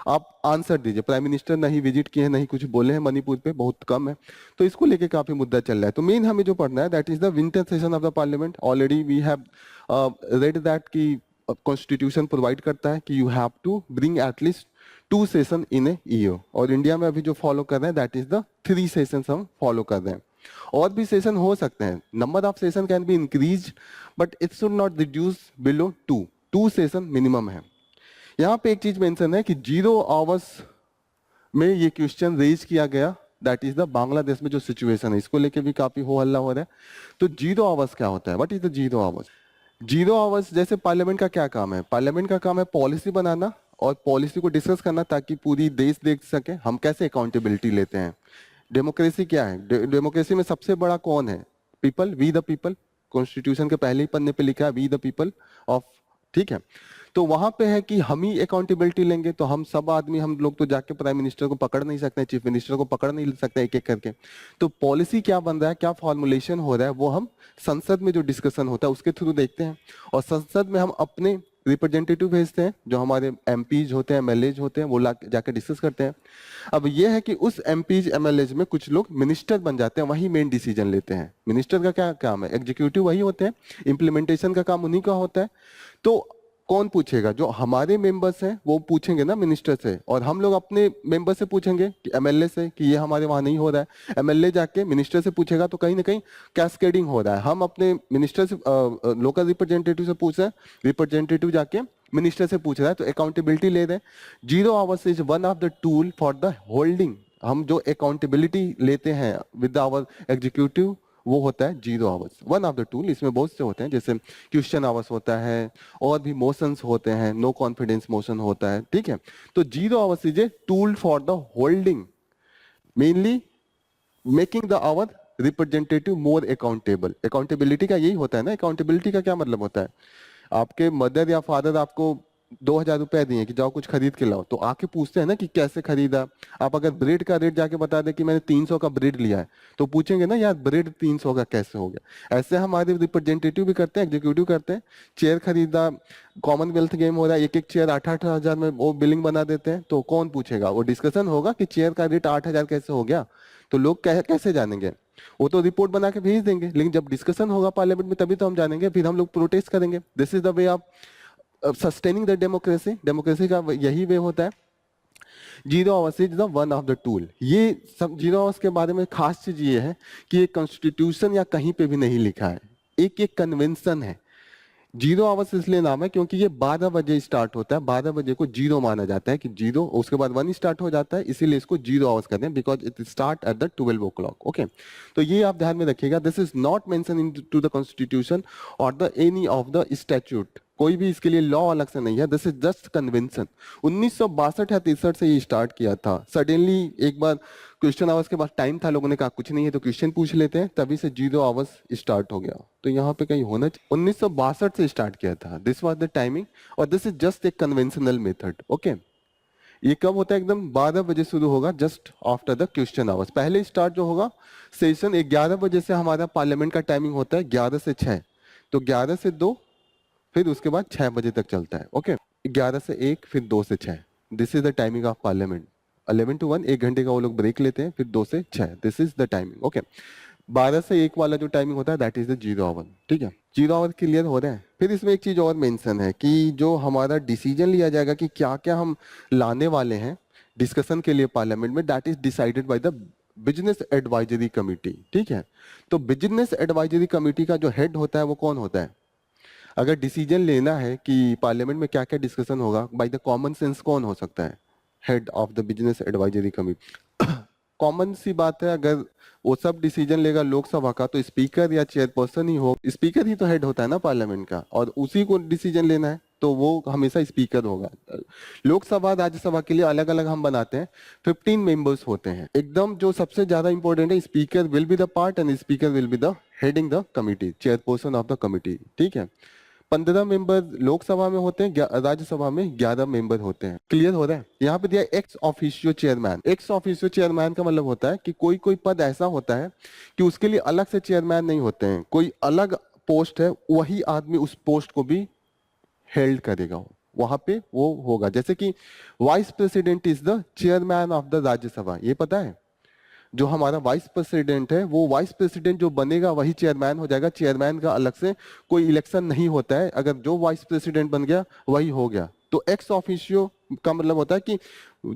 आप आंसर दीजिए। Prime minister नहीं विजिट किए हैं, नहीं कुछ बोले हैं मणिपुर पे, बहुत कम है, तो इसको लेके काफी मुद्दा चल रहा है। तो मेन हमें जो पढ़ना है that is the winter session of the parliament. Already we have read that की कॉन्स्टिट्यूशन प्रोवाइड करता है कि you have to bring at least 2 session in a year, और इंडिया में अभी जो फॉलो कर रहे हैं दैट इज द 3 सेशन हम फॉलो कर रहे हैं। और भी सेशन हो सकते हैं, number of session can be increase but it should not reduce below 2 session minimum है। यहाँ पे एक चीज मेंशन है कि 0 आवर्स में ये क्वेश्चन रेज किया गया, दैट इज द बांग्लादेश में जो सिचुएशन है, इसको लेके भी काफी हो हल्ला हो रहा है। तो 0 आवर्स क्या होता है, what is the 0 hours? 0 hours जैसे पार्लियामेंट का क्या काम है? पार्लियामेंट का काम है पॉलिसी बनाना और पॉलिसी को डिस्कस करना ताकि पूरी देश देख सके हम कैसे अकाउंटेबिलिटी लेते हैं। डेमोक्रेसी क्या है? डेमोक्रेसी में सबसे बड़ा कौन है? People, we the people. Constitution के पहले ही पन्ने पे लिखा है वी द पीपल ऑफ, ठीक है। तो वहां पे है कि हम ही अकाउंटेबिलिटी लेंगे, तो हम सब आदमी, हम लोग तो जाके प्राइम मिनिस्टर को पकड़ नहीं सकते, चीफ मिनिस्टर को पकड़ नहीं सकते एक एक करके। तो पॉलिसी क्या बन रहा है, क्या फॉर्मुलेशन हो रहा है, वो हम संसद में जो डिस्कशन होता है उसके थ्रू देखते हैं। और संसद में हम अपने रिप्रेजेंटेटिव भेजते हैं, जो हमारे एमपीज होते हैं, एमएलएज होते हैं, वो जाके डिस्कस करते हैं। अब ये है कि उस एमपीज एमएलएज में कुछ लोग मिनिस्टर बन जाते हैं, वही मेन डिसीजन लेते हैं। मिनिस्टर का क्या काम है? एग्जीक्यूटिव वही होते हैं, इंप्लीमेंटेशन का काम उन्हीं का होता है। तो कौन पूछेगा? जो हमारे मेंबर्स हैं वो पूछेंगे ना मिनिस्टर से, और हम लोग अपने मेंबर से पूछेंगे कि एमएलए से कि ये हमारे वहां नहीं हो रहा है। एमएलए जाके मिनिस्टर से पूछेगा, तो कहीं ना कहीं कैस्केडिंग हो रहा है। हम अपने मिनिस्टर से, लोकल रिप्रेजेंटेटिव से पूछ रहे हैं, रिप्रेजेंटेटिव जाके मिनिस्टर से पूछ रहा है, तो अकाउंटेबिलिटी ले रहे हैं। 0 hours is one of the tool for the holding. हम जो अकाउंटेबिलिटी लेते हैं विद आवर एग्जीक्यूटिव, वो होता है 0 hours, one of the tool. इसमें बहुत से होते हैं, जैसे क्वेश्चन आवर्स होता है, और भी मोशंस होते हैं, नो कॉन्फिडेंस मोशन होता है, ठीक है। तो 0 hours is a tool for the holding, mainly making the our representative more accountable. Accountability का यही होता है ना। अकाउंटेबिलिटी का क्या मतलब होता है? आपके मदर या फादर आपको 2,000 रुपए दिए कि जाओ कुछ खरीद के लाओ, तो आके पूछते हैं ना कि कैसे खरीदा। आप अगर ब्रेड का रेट जाके बता दे कि मैंने 300 का ब्रेड लिया है, तो पूछेंगे ना यार ब्रेड 300 का कैसे हो गया। ऐसे हमारे रिप्रेजेंटेटिव भी करते हैं, एग्जीक्यूटिव करते हैं। चेयर खरीदा, कॉमनवेल्थ गेम हो रहा है, एक एक चेयर 8,000 में वो बिलिंग बना देते हैं, तो कौन पूछेगा? वो डिस्कशन होगा कि चेयर का रेट 8,000 कैसे हो गया, तो लोग कैसे जानेंगे? वो तो रिपोर्ट बना के भेज देंगे, लेकिन जब डिस्कशन होगा पार्लियामेंट में तभी तो हम जानेंगे, फिर हम लोग प्रोटेस्ट करेंगे। This is the way of sustaining the democracy. Democracy का यही वे होता है। 0 hours is the one of the tool. ये सब 0 आवर्स के बारे में खास चीज ये है कि ये कॉन्स्टिट्यूशन या कहीं पे भी नहीं लिखा है, एक कन्वेंशन है। 0 आवर्स इसलिए नाम है क्योंकि ये 12 बजे स्टार्ट होता है, 12 बजे को 0 माना जाता है कि 0, उसके बाद 1 स्टार्ट हो जाता है, इसीलिए इसको 0 आवर्स कहते हैं, because it start at the 12 o'clock. Okay, तो ये आप ध्यान में रखिएगा। This is not mention in to the constitution और the any of the statute. कोई भी इसके लिए लॉ अलग से नहीं है, दिस इज जस्ट कन्वेंशन। 1962 या 63 से ये स्टार्ट किया था। सडनली एक बार क्वेश्चन आवर्स के बाद टाइम था, लोगों ने कहा कुछ नहीं है तो क्वेश्चन पूछ लेते हैं, तभी से 0 आवर्स स्टार्ट हो गया। तो यहाँ पे कहीं होना चाहिए 1962 से स्टार्ट किया था, दिस वाज द टाइमिंग, और this is just a conventional method. Okay, ये कब होता है? एकदम 12 बजे शुरू होगा, just after the question hours. पहले स्टार्ट जो होगा सेशन 11 बजे से, हमारा पार्लियामेंट का टाइमिंग होता है 11 से 6, तो 11 से 2, फिर उसके बाद 6 बजे तक चलता है। ओके, 11 से 1, फिर 2 से 6, this is the timing of parliament. 11 to 1, 1 घंटे का वो लोग ब्रेक लेते हैं, फिर 2 से 6, this is the timing. Okay, 12 से 1 वाला जो टाइमिंग होता है दैट इज द 0 आवर। ठीक है, 0 आवर क्लियर हो रहा है। फिर इसमें एक चीज और मेंशन है कि जो हमारा डिसीजन लिया जाएगा कि क्या क्या हम लाने वाले हैं डिस्कशन के लिए पार्लियामेंट में, that is decided by the business advisory committee. ठीक है, तो बिजनेस एडवाइजरी कमिटी का जो हेड होता है वो कौन होता है? अगर डिसीजन लेना है कि पार्लियामेंट में क्या क्या डिस्कशन होगा, बाय द कॉमन सेंस कौन हो सकता है? Head of the business advisory committee. Common सी बात है, अगर वो सब डिसीजन लेगा लोकसभा का, तो स्पीकर या चेयरपर्सन ही हो। स्पीकर ही तो हेड होता है ना पार्लियामेंट का, और उसी को डिसीजन लेना है, तो वो हमेशा स्पीकर होगा। लोकसभा राज्यसभा के लिए अलग अलग हम बनाते हैं, 15 मेंबर्स होते हैं। एकदम जो सबसे ज्यादा इंपॉर्टेंट है, speaker will be the part and speaker will be the heading the committee, chairperson of the committee. ठीक है, 15 मेंबर लोकसभा में होते हैं, राज्यसभा में 11 मेंबर होते हैं। क्लियर हो रहा है? यहाँ पे दिया ex officio chairman. Ex officio chairman का मतलब होता है कि कोई कोई पद ऐसा होता है कि उसके लिए अलग से चेयरमैन नहीं होते हैं, कोई अलग पोस्ट है, वही आदमी उस पोस्ट को भी हेल्ड करेगा, वहां पे वो होगा। जैसे कि vice president is the chairman of the Rajya Sabha, ये पता है? जो हमारा वाइस प्रेसिडेंट है, वो वाइस प्रेसिडेंट जो बनेगा वही चेयरमैन हो जाएगा। चेयरमैन का अलग से कोई इलेक्शन नहीं होता है, अगर जो वाइस प्रेसिडेंट बन गया वही हो गया। तो एक्स ऑफिशियो का मतलब होता है कि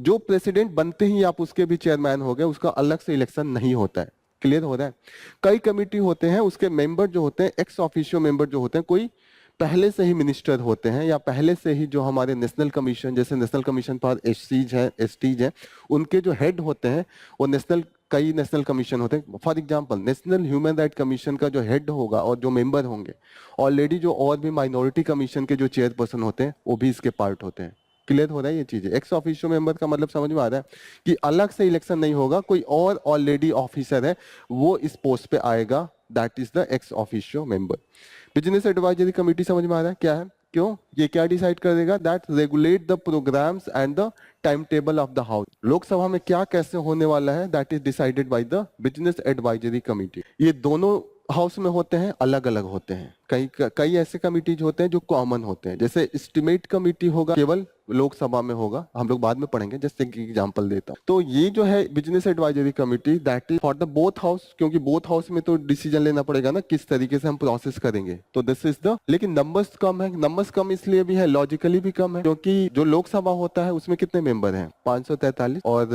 जो प्रेसिडेंट बनते ही आप उसके भी चेयरमैन हो गए, उसका अलग से इलेक्शन नहीं होता है। क्लियर हो रहा है? कई कमिटी होते हैं, उसके मेंबर जो होते हैं, एक्स ऑफिशियो मेंबर जो होते हैं, कोई पहले से ही मिनिस्टर होते हैं या पहले से ही जो हमारे नेशनल कमीशन, जैसे नेशनल कमीशन फॉर एससीज है, एसटीज है, उनके जो हेड होते हैं वो कई नेशनल कमीशन होते हैं। For example national human right commission का जो हेड होगा और जो मेंबर होंगे, ऑलरेडी जो और भी माइनॉरिटी कमीशन के जो चेयरपर्सन होते हैं वो भी इसके पार्ट होते हैं। क्लियर हो रहा है ये चीजें? एक्स ऑफिशियो मेंबर का मतलब समझ में आ रहा है कि अलग से इलेक्शन नहीं होगा, कोई और ऑलरेडी ऑफिसर है वो इस पोस्ट पे आएगा, that is the ex officio member. Business advisory committee समझ में आ रहा है क्या है? क्यों? ये क्या डिसाइड करेगा? That regulate the programmes and the time table of the house. Lok Sabha में क्या कैसे होने वाला है, that is decided by the business advisory committee. ये दोनों हाउस में होते हैं, अलग अलग होते हैं। कई ऐसे कमिटीज होते हैं जो कॉमन होते हैं, जैसे एस्टिमेट कमेटी होगा, केवल लोकसभा में होगा, हम लोग बाद में पढ़ेंगे, जैसे एक एग्जांपल देता हूं। तो ये जो है business advisory committee, that is for the both house, क्योंकि बोथ हाउस में तो डिसीजन लेना पड़ेगा ना किस तरीके से हम प्रोसेस करेंगे। तो दिस इज द, लेकिन नंबर्स कम है। नंबर्स कम इसलिए भी है, लॉजिकली भी कम है, क्योंकि जो लोकसभा होता है उसमें कितने मेंबर हैं? 543, और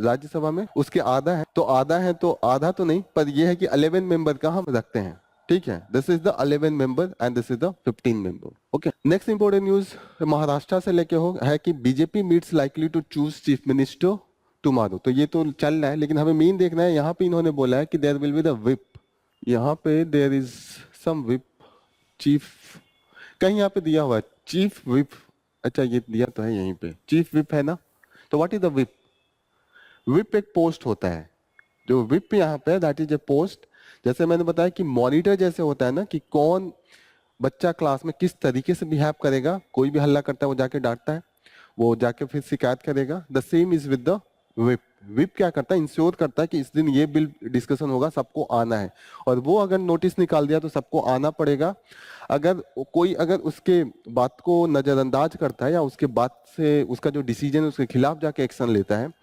राज्यसभा में उसके आधा है। तो आधा है तो आधा तो नहीं, पर यह है कि 11 मेंबर का हम रखते हैं। ठीक है, this is the 11 member and this is the 15 member. Okay, next important news Maharashtra से लेके हो है कि BJP meets likely to choose chief minister tomorrow. तो ये तो चल रहा है, लेकिन हमें मेन देखना है। यहाँ पे इन्होंने बोला है कि there will be the whip, यहाँ पे there is some whip chief, कहीं यहाँ पे दिया हुआ है चीफ विप। अच्छा, ये दिया तो है यहीं पे, चीफ विप है ना। तो what is the whip? Whip एक पोस्ट होता है। जो विप यहाँ पे दैट इज ए पोस्ट। जैसे मैंने बताया कि मॉनिटर जैसे होता है ना, कि कौन बच्चा क्लास में किस तरीके से बिहेव करेगा, कोई भी हल्ला करता है वो जाके डांटता है, वो जाके फिर शिकायत करेगा। The same is with the whip. Whip क्या करता है? इंश्योर करता है कि इस दिन ये बिल डिस्कशन होगा, सबको आना है, और वो अगर नोटिस निकाल दिया तो सबको आना पड़ेगा। अगर उसके बात को नजरअंदाज करता है या उसके बात से उसका जो डिसीजन है उसके खिलाफ जाके एक्शन लेता है,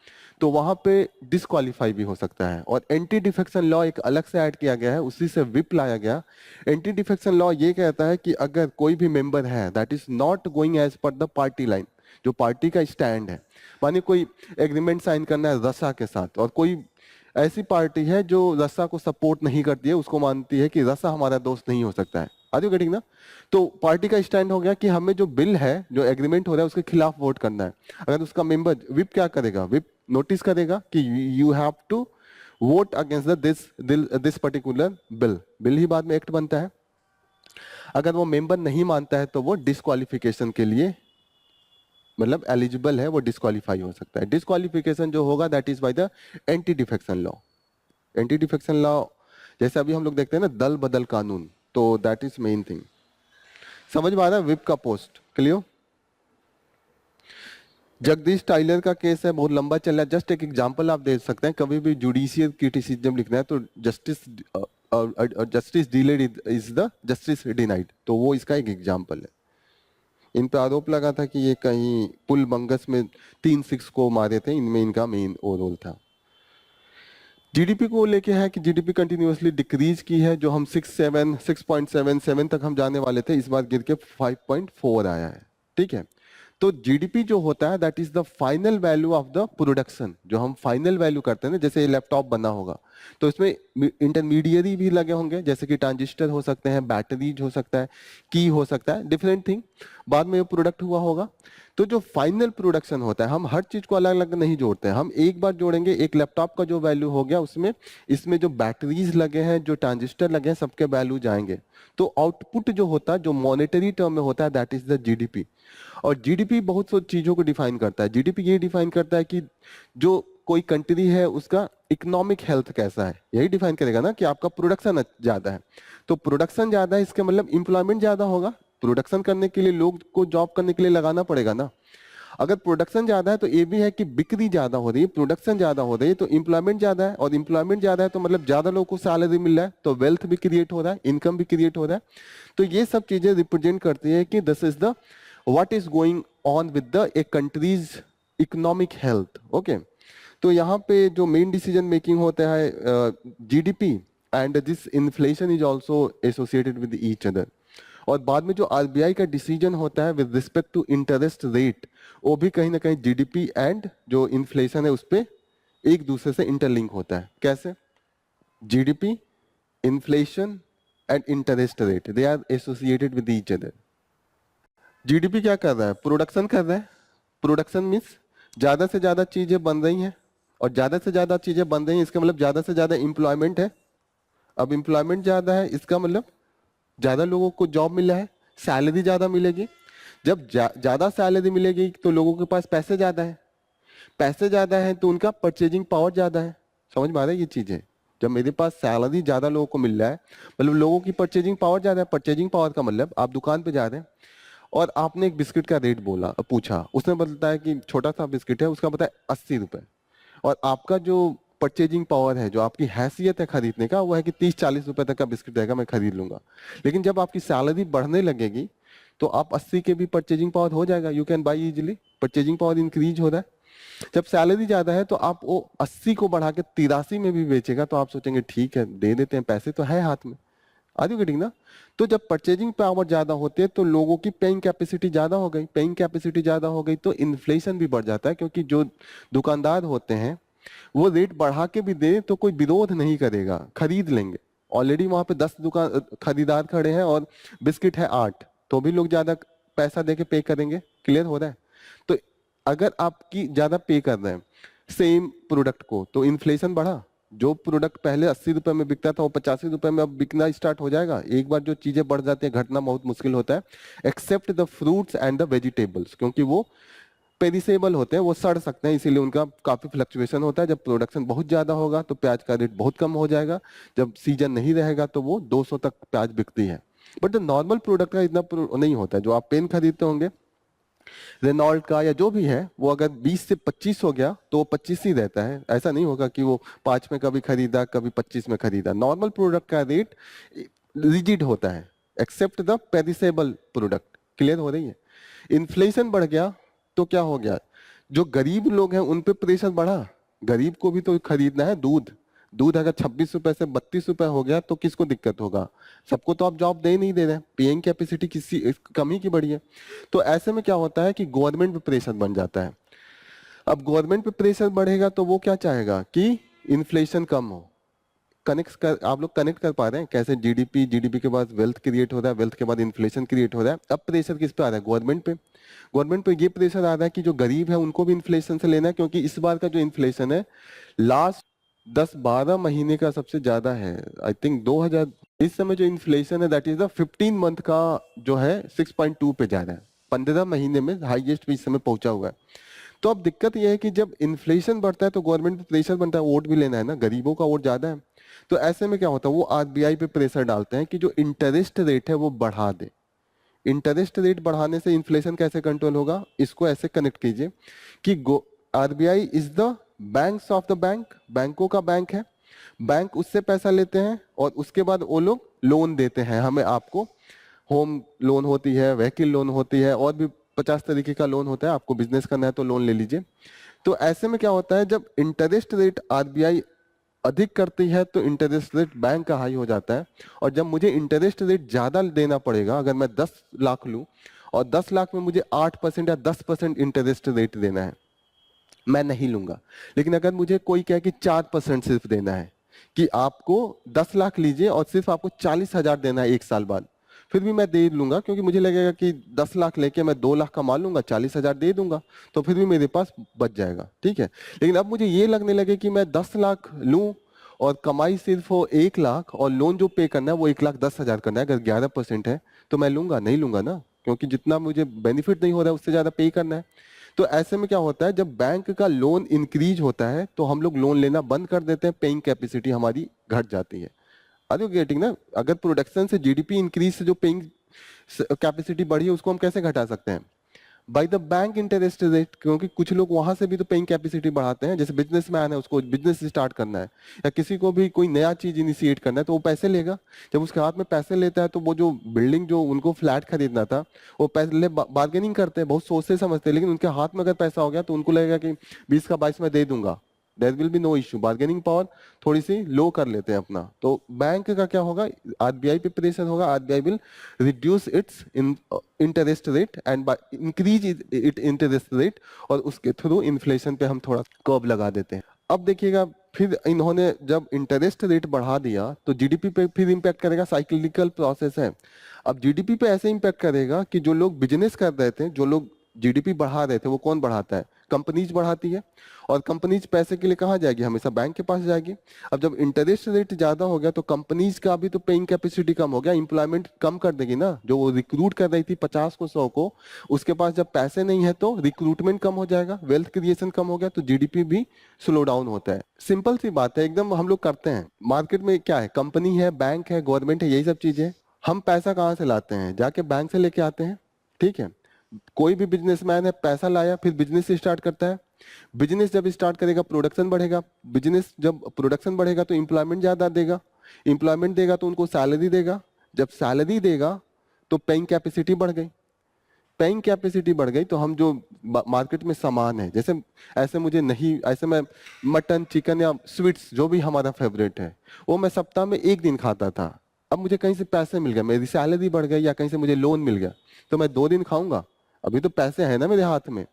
तो वहां पे डिस्क्वालीफाई भी हो सकता है। और एंटी डिफेक्शन लॉ एक अलग से ऐड किया गया है, उसी से विप लाया गया। एंटी डिफेक्शन लॉ ये कहता है कि अगर कोई भी मेंबर है that is not going as per the party line, जो पार्टी का स्टैंड है, मानिए कोई एग्रीमेंट साइन करना है रसा के साथ, और कोई ऐसी पार्टी है जो रसा को सपोर्ट नहीं करती है, उसको मानती है कि रसा हमारा दोस्त नहीं हो सकता है, आर यू गेटिंग ना? तो पार्टी का स्टैंड हो गया कि हमें जो बिल है, जो एग्रीमेंट हो रहा है, उसके खिलाफ वोट करना है। अगर उसका मेंबर, विप क्या करेगा? विप नोटिस करेगा कि you have to vote against this particular bill ही बाद में एक्ट बनता है। अगर वो मेंबर नहीं मानता है तो वो डिस्क्वालिफिकेशन के लिए, मतलब एलिजिबल है, वो डिस्क्वालीफाई हो सकता है। डिस्क्वालिफिकेशन जो होगा that is by the anti defection law. Anti defection law जैसे अभी हम लोग देखते हैं ना दल बदल कानून, तो दैट इज मेन थिंग। समझ में आ रहा है? विप का पोस्ट क्लियर। जगदीश टाइलर का केस है, बहुत लंबा चल रहा है। जस्ट एक एग्जांपल आप दे सकते हैं, कभी भी जुडिशियल क्रिटिसिज्म लिखना है तो justice delayed is the justice denied, तो वो इसका एक एग्जांपल है। इन पे आरोप लगा था कि ये कहीं पुल बंगस में 3 सिक्स को मारे थे, इनमें इनका मेन रोल था। जीडीपी को लेके है कि जीडीपी कंटिन्यूअसली डिक्रीज की है, जो हम 6.77 तक हम जाने वाले थे, इस बार गिर के 5.4 आया है। ठीक है, तो जीडीपी जो होता है that is the final value of the production, जो हम फाइनल वैल्यू करते हैं ना, जैसे ये लैपटॉप बना होगा तो इसमें इंटरमीडिएरी भी लगे होंगे, जैसे कि ट्रांजिस्टर हो सकते हैं, बैटरीज हो सकता है, की हो सकता है, डिफरेंट थिंग, बाद में ये प्रोडक्ट हुआ होगा। तो जो फाइनल प्रोडक्शन होता है, हम हर चीज को अलग अलग नहीं जोड़ते हैं, हम एक बार जोड़ेंगे। एक लैपटॉप का जो वैल्यू हो गया उसमें इसमें जो बैटरीज लगे हैं, जो ट्रांजिस्टर लगे हैं, सबके वैल्यू जाएंगे। तो आउटपुट जो होता है, जो मॉनेटरी टर्म में होता है, दैट इज द जीडीपी। और जीडीपी बहुत सी चीजों को डिफाइन करता है। जीडीपी ये डिफाइन करता है कि जो कोई कंट्री है उसका इकोनॉमिक हेल्थ कैसा है, यही डिफाइन करेगा ना कि आपका प्रोडक्शन ज्यादा है। तो प्रोडक्शन ज्यादा है इसका मतलब इंप्लॉयमेंट ज्यादा होगा। प्रोडक्शन करने के लिए लोग को जॉब करने के लिए लगाना पड़ेगा ना। अगर प्रोडक्शन ज्यादा है तो ये भी है कि बिक्री ज्यादा हो रही है, प्रोडक्शन ज्यादा हो रही है, तो इंप्लॉयमेंट ज्यादा है, और इंप्लॉयमेंट ज्यादा है तो मतलब ज्यादा लोगों को सैलरी मिल रहा है, तो वेल्थ भी क्रिएट हो रहा है, इनकम भी क्रिएट हो रहा है। तो ये सब चीजें रिप्रेजेंट करती है कि this is the what is going on with the a country's economic health. Okay, तो यहाँ पे जो मेन डिसीजन मेकिंग होता है GDP and this inflation is also associated with each other, और बाद में जो आरबीआई का डिसीजन होता है with respect to interest rate, वो भी कहीं ना कहीं जीडीपी एंड जो इन्फ्लेशन है उस पर एक दूसरे से इंटरलिंक होता है. कैसे? GDP, inflation and interest rate, they are associated with each other. GDP क्या कर रहा है? प्रोडक्शन कर रहा है. प्रोडक्शन मीन्स ज्यादा से ज्यादा चीजें बन रही हैं, और ज्यादा से ज्यादा चीजें बन रही हैं इसका मतलब ज्यादा से ज्यादा एम्प्लॉयमेंट है. अब एम्प्लॉयमेंट ज्यादा है इसका मतलब ज्यादा लोगों को जॉब मिला है, सैलरी ज्यादा मिलेगी. जब ज्यादा सैलरी मिलेगी तो लोगों के पास पैसे ज्यादा है, पैसे ज्यादा है तो उनका परचेजिंग पावर ज्यादा है. समझ में आ रहा है ये चीजें? जब मेरे पास सैलरी ज्यादा लोगों को मिल रहा है मतलब लोगों की परचेजिंग पावर ज्यादा है. परचेजिंग पावर का मतलब आप दुकान पे जा रहे हैं और आपने एक बिस्किट का रेट बोला, पूछा, उसने बताया कि छोटा सा बिस्किट है उसका बताया 80 रुपए, और आपका जो परचेजिंग पावर है, जो आपकी हैसियत है खरीदने का, वो है कि 30-40 रुपए तक का बिस्किट रहेगा, मैं खरीद लूंगा. लेकिन जब आपकी सैलरी बढ़ने लगेगी तो आप 80 के भी परचेजिंग पावर हो जाएगा, you can buy easily. Purchasing power increase हो रहा है. जब सैलरी ज्यादा है तो आप वो 80 को बढ़ा के 83 में भी बेचेगा तो आप सोचेंगे ठीक है दे देते हैं, पैसे तो है हाथ में. आर यू गेटिंग ना? तो जब परचेजिंग पावर ज्यादा होती है तो लोगों की पेइंग कैपेसिटी ज्यादा हो गई. पेइंग कैपेसिटी ज्यादा हो गई तो इन्फ्लेशन भी बढ़ जाता है, क्योंकि जो दुकानदार होते हैं वो रेट बढ़ा के भी दे तो कोई विरोध नहीं करेगा, खरीद लेंगे. ऑलरेडी वहां पे 10 दुकान खरीदार खड़े हैं और बिस्किट है 8, तो भी लोग ज्यादा पैसा देके पे करेंगे. क्लियर हो रहा है? तो अगर आपकी ज्यादा पे कर रहे हैं सेम प्रोडक्ट को तो इन्फ्लेशन बढ़ा. जो प्रोडक्ट पहले 80 रुपए में बिकता था वो 85 रुपए में अब बिकना स्टार्ट हो जाएगा. एक बार जो चीजें बढ़ जाती है घटना बहुत मुश्किल होता है, except the fruits and the vegetables, क्योंकि वो पेरिसेबल होते हैं, वो सड़ सकते हैं, इसीलिए उनका काफी फ्लक्चुएशन होता है. जब प्रोडक्शन बहुत ज्यादा होगा तो प्याज का रेट बहुत कम हो जाएगा, जब सीजन नहीं रहेगा तो वो 200 तक प्याज बिकती है. बट द नॉर्मल प्रोडक्ट का इतना नहीं होता है. जो आप पेन खरीदते होंगे रेनॉल्ट का या जो भी है, वो अगर 20 से 25 हो गया तो वो 25 ही रहता है. ऐसा नहीं होगा कि वो 5 में कभी खरीदा कभी 25 में खरीदा. नॉर्मल प्रोडक्ट का रेट रिजिड होता है except the perishable product. Clear हो रही है? इन्फ्लेशन बढ़ गया तो क्या हो गया? जो गरीब लोग हैं उन पे प्रेशर बढ़ा. गरीब को भी तो खरीदना है दूध. दूध अगर 26 रुपए से 32 रुपए हो गया तो किसको दिक्कत होगा? सबको तो आप जॉब दे ही नहीं दे रहे. पेइंग कैपेसिटी किसी कम ही की बढ़ी है. तो ऐसे में क्या होता है कि गवर्नमेंट पे प्रेशर बन जाता है. अब गवर्नमेंट पे प्रेशर बढ़ेगा तो वो क्या चाहेगा कि इन्फ्लेशन कम हो. आप लोग कनेक्ट कर पा रहे हैं कैसे? जीडीपी के बाद वेल्थ क्रिएट हो रहा है, वेल्थ के बाद इन्फ्लेशन क्रिएट हो रहा है. अब प्रेशर किस पे आ रहा है? गवर्नमेंट पे. गवर्नमेंट पे ये प्रेशर आ रहा है कि जो गरीब है उनको भी इन्फ्लेशन से लेना है, क्योंकि इस बार का जो इन्फ्लेशन है लास्ट 10-12 महीने का सबसे ज्यादा है. आई थिंक 2000 इस समय जो इन्फ्लेशन है दैट इज द 15 मंथ का जो है 6.2 पे जा रहा है. 15 महीने में हाईएस्ट भी इस समय पहुंचा हुआ है. तो अब दिक्कत यह है कि जब इन्फ्लेशन बढ़ता है तो गवर्नमेंट पे प्रेशर बनता है, वोट भी लेना है ना, गरीबों का वोट ज्यादा है. तो ऐसे में क्या होता है, वो आरबीआई पे प्रेशर डालते हैं कि जो इंटरेस्ट रेट है वो बढ़ा दे. इंटरेस्ट रेट बढ़ाने से इन्फ्लेशन कैसे कंट्रोल होगा? इसको ऐसे कनेक्ट कीजिए कि RBI is the banks of the bank. बैंकों का बैंक है. बैंक उससे पैसा लेते हैं और उसके बाद वो लोग लोन देते हैं हमें, आपको. होम लोन होती है, व्हीकल लोन होती है, और भी 50 तरीके का लोन होता है. आपको बिजनेस करना है तो लोन ले लीजिए. तो ऐसे में क्या होता है, जब इंटरेस्ट रेट आरबीआई अधिक करती है तो इंटरेस्ट रेट बैंक का हाई हो जाता है. और जब मुझे इंटरेस्ट रेट ज्यादा देना पड़ेगा, अगर मैं 10 लाख लूं और 10 लाख में मुझे 8% या 10% इंटरेस्ट रेट देना है, मैं नहीं लूंगा. लेकिन अगर मुझे कोई कहे कि 4% सिर्फ देना है, कि आपको 10 लाख लीजिए और सिर्फ आपको 40,000 देना है 1 साल बाद, फिर भी मैं दे लूंगा, क्योंकि मुझे लगेगा कि 10 लाख लेके मैं 2 लाख कमा लूंगा, 40,000 दे दूंगा तो फिर भी मेरे पास बच जाएगा. ठीक है. लेकिन अब मुझे ये लगने लगे कि मैं 10 लाख लूं और कमाई सिर्फ हो 1 लाख और लोन जो पे करना है वो 1,10,000 करना है, अगर 11% है तो मैं लूंगा नहीं लूंगा ना, क्योंकि जितना मुझे बेनिफिट नहीं हो रहा है उससे ज्यादा पे करना है. तो ऐसे में क्या होता है, जब बैंक का लोन इंक्रीज होता है तो हम लोग लोन लेना बंद कर देते हैं, पेइंग कैपेसिटी हमारी घट जाती है. आर यू गेटिंग ना? अगर प्रोडक्शन से जीडीपी इंक्रीज से जो पेइंग कैपेसिटी बढ़ी है उसको हम कैसे घटा सकते हैं? By the bank interest rate, क्योंकि कुछ लोग वहां से भी तो पेइंग कैपेसिटी बढ़ाते हैं। जैसे बिजनेसमैन है, उसको बिजनेस स्टार्ट करना है या किसी को भी कोई नया चीज इनिशिएट करना है, तो वो पैसे लेगा। जब उसके हाथ में पैसे लेता है तो वो जो बिल्डिंग, जो उनको फ्लैट खरीदना था, वो पहले बार्गेनिंग करते हैं, बहुत सोचते समझते हैं, लेकिन उनके हाथ में अगर पैसा हो गया तो उनको लगेगा कि 20 का 22 में दे दूंगा, there will be no issue. Bargaining power थोड़ी सी लो कर लेते हैं अपना। तो बैंक का क्या होगा, आरबीआई पे प्रेशर होगा, RBI will reduce it's interest rate and by increase it interest rate, और उसके थ्रू इन्फ्लेशन पे हम थोड़ा कर्व लगा देते हैं। अब देखिएगा, फिर इन्होंने जब इंटरेस्ट रेट बढ़ा दिया तो जीडीपी पे फिर इंपैक्ट करेगा, साइक्लिकल प्रोसेस है। अब जीडीपी पे ऐसे इंपैक्ट करेगा कि जो लोग बिजनेस कर रहे थे, जो लोग जीडीपी बढ़ा रहे थे, वो कौन बढ़ाता है, कंपनीज बढ़ाती है। और कंपनीज पैसे के लिए कहाँ जाएगी, हमेशा बैंक के पास जाएगी। अब जब इंटरेस्ट रेट ज्यादा हो गया तो कंपनीज का भी तो पेइंग कैपेसिटी कम हो गया, इंप्लॉयमेंट कम कर देगी ना। जो वो रिक्रूट कर रही थी 50 को 100 को, उसके पास जब पैसे नहीं है तो रिक्रूटमेंट कम हो जाएगा, वेल्थ क्रिएशन कम हो गया, तो जीडीपी भी स्लो डाउन होता है। सिंपल सी बात है एकदम, हम लोग करते हैं। मार्केट में क्या है, कंपनी है, बैंक है, गवर्नमेंट है, यही सब चीजें। हम पैसा कहाँ से लाते हैं, जाके बैंक से लेके आते हैं। ठीक है, कोई भी बिजनेसमैन है, पैसा लाया फिर बिजनेस स्टार्ट करता है। बिजनेस जब स्टार्ट करेगा प्रोडक्शन बढ़ेगा, बिजनेस जब प्रोडक्शन बढ़ेगा तो इंप्लॉयमेंट ज्यादा देगा, इंप्लॉयमेंट देगा तो उनको सैलरी देगा, जब सैलरी देगा तो पेइंग कैपेसिटी बढ़ गई, पेइंग कैपेसिटी बढ़ गई तो हम जो मार्केट में सामान है, जैसे ऐसे मुझे नहीं, ऐसे मैं मटन चिकन या स्वीट्स जो भी हमारा फेवरेट है, वो मैं सप्ताह में एक दिन खाता था। अब मुझे कहीं से पैसे मिल गए, मेरी सैलरी बढ़ गई या कहीं से मुझे लोन मिल गया, तो मैं 2 दिन खाऊंगा, अभी तो पैसे है ना मेरे हाथ में।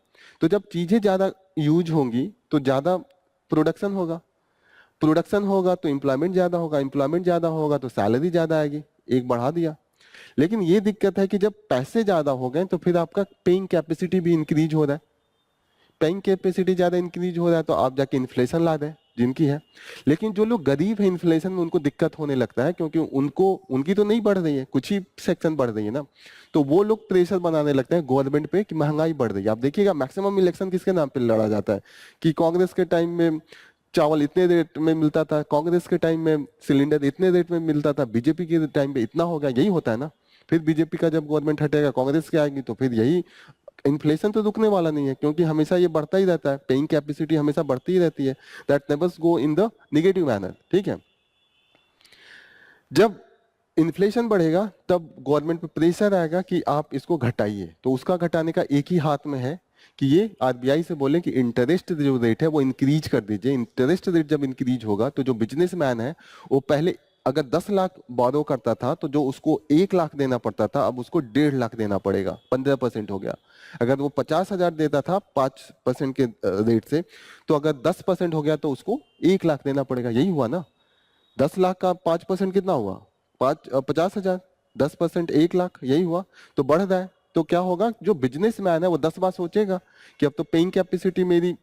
तो जब चीजें ज्यादा यूज होंगी तो ज्यादा प्रोडक्शन होगा, प्रोडक्शन होगा तो एम्प्लॉयमेंट ज्यादा होगा, एम्प्लॉयमेंट ज्यादा होगा तो सैलरी ज्यादा आएगी, एक बढ़ा दिया। लेकिन ये दिक्कत है कि जब पैसे ज्यादा हो गए तो फिर आपका पेइंग कैपेसिटी भी इंक्रीज हो रहा है, पेइंग कैपेसिटी ज्यादा इंक्रीज हो रहा है तो आप जाके इन्फ्लेशन ला दें जिनकी है। लेकिन जो लोग गरीब है, इन्फ्लेशन में उनको दिक्कत होने लगता है, क्योंकि उनको, उनकी तो नहीं बढ़ रही है, कुछ ही सेक्शन बढ़ रही है ना, तो वो लोग प्रेशर बनाने लगते हैं गवर्नमेंट पे कि महंगाई बढ़ रही है। आप देखिएगा मैक्सिमम इलेक्शन किसके नाम पे लड़ा जाता है, कि कांग्रेस के टाइम में चावल इतने रेट में मिलता था, कांग्रेस के टाइम में सिलेंडर इतने रेट में मिलता था, बीजेपी के टाइम पे इतना हो गया, यही होता है ना। फिर बीजेपी का जब गवर्नमेंट हटेगा, कांग्रेस की आएगी, तो फिर यही, इन्फ्लेशन तो रुकने वाला नहीं है, क्योंकि हमेशा ये बढ़ता ही रहता है, पेइंग कैपेसिटी हमेशा बढ़ती ही रहती है, that never go in the negative manner. ठीक है, जब इन्फ्लेशन बढ़ेगा तब गवर्नमेंट पे प्रेशर आएगा कि आप इसको घटाइए, तो उसका घटाने का एक ही हाथ में है कि ये आरबीआई से बोले कि इंटरेस्ट जो रेट है वो इंक्रीज कर दीजिए। इंटरेस्ट रेट जब इंक्रीज होगा तो जो बिजनेसमैन है वो पहले अगर 10 लाख बोरो करता था तो जो उसको 1 लाख देना पड़ता था, अब उसको 1.5 लाख देना पड़ेगा, 15% हो गया। अगर वो 50,000 देता था 5% के रेट से, तो अगर 10% हो गया तो उसको 1 लाख देना पड़ेगा। यही हुआ ना, 10 लाख का 5% कितना हुआ, 50,000, 10% 1 लाख, यही हुआ। तो बढ़ रहा है तो क्या होगा, जो बिजनेसमैन है वो 10 बार सोचेगा कि अब तो पेइंग कैपेसिटी मेरी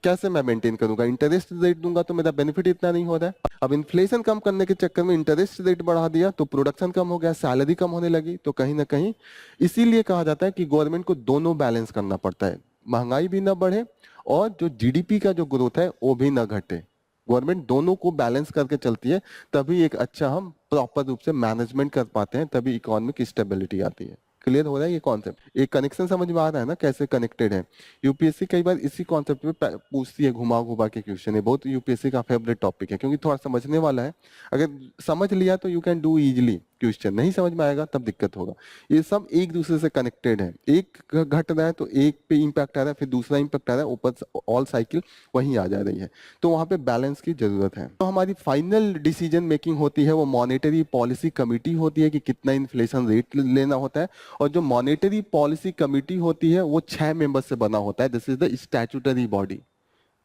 कैसे मैं मेंटेन करूंगा, इंटरेस्ट रेट दूंगा तो मेरा बेनिफिट इतना नहीं हो रहा है। अब इन्फ्लेशन कम करने के चक्कर में इंटरेस्ट रेट बढ़ा दिया तो प्रोडक्शन कम हो गया, सैलरी कम होने लगी, तो कहीं ना कहीं इसीलिए कहा जाता है कि गवर्नमेंट को दोनों बैलेंस करना पड़ता है, महंगाई भी ना बढ़े और जो जीडीपी का जो ग्रोथ है वो भी ना घटे। गवर्नमेंट दोनों को बैलेंस करके चलती है, तभी एक अच्छा हम प्रॉपर रूप से मैनेजमेंट कर पाते हैं, तभी इकोनॉमिक स्टेबिलिटी आती है। क्लियर हो रहा है ये कॉन्सेप्ट, एक कनेक्शन समझ में आ रहा है ना कैसे कनेक्टेड है। यूपीएससी कई बार इसी कॉन्सेप्ट में पूछती है, घुमा घुमा के क्वेश्चन है, बहुत यूपीएससी का फेवरेट टॉपिक है, क्योंकि थोड़ा समझने वाला है। अगर समझ लिया तो you can do easily question, नहीं समझ में आएगा तब दिक्कत होगा। ये सब एक दूसरे से कनेक्टेड है, एक घट रहा है तो एक पे इम्पैक्ट आ रहा है, फिर दूसरा इम्पैक्ट आ रहा है, ऊपर ऑल साइकिल वहीं आ जा रही है, तो वहां पे बैलेंस की जरूरत है। तो हमारी फाइनल डिसीजन मेकिंग होती है वो मॉनेटरी पॉलिसी कमिटी होती है कि कितना इन्फ्लेशन रेट लेना होता है, और जो मॉनेटरी पॉलिसी कमिटी होती है वो 6 मेंबर से बना होता है, this is the statutory body.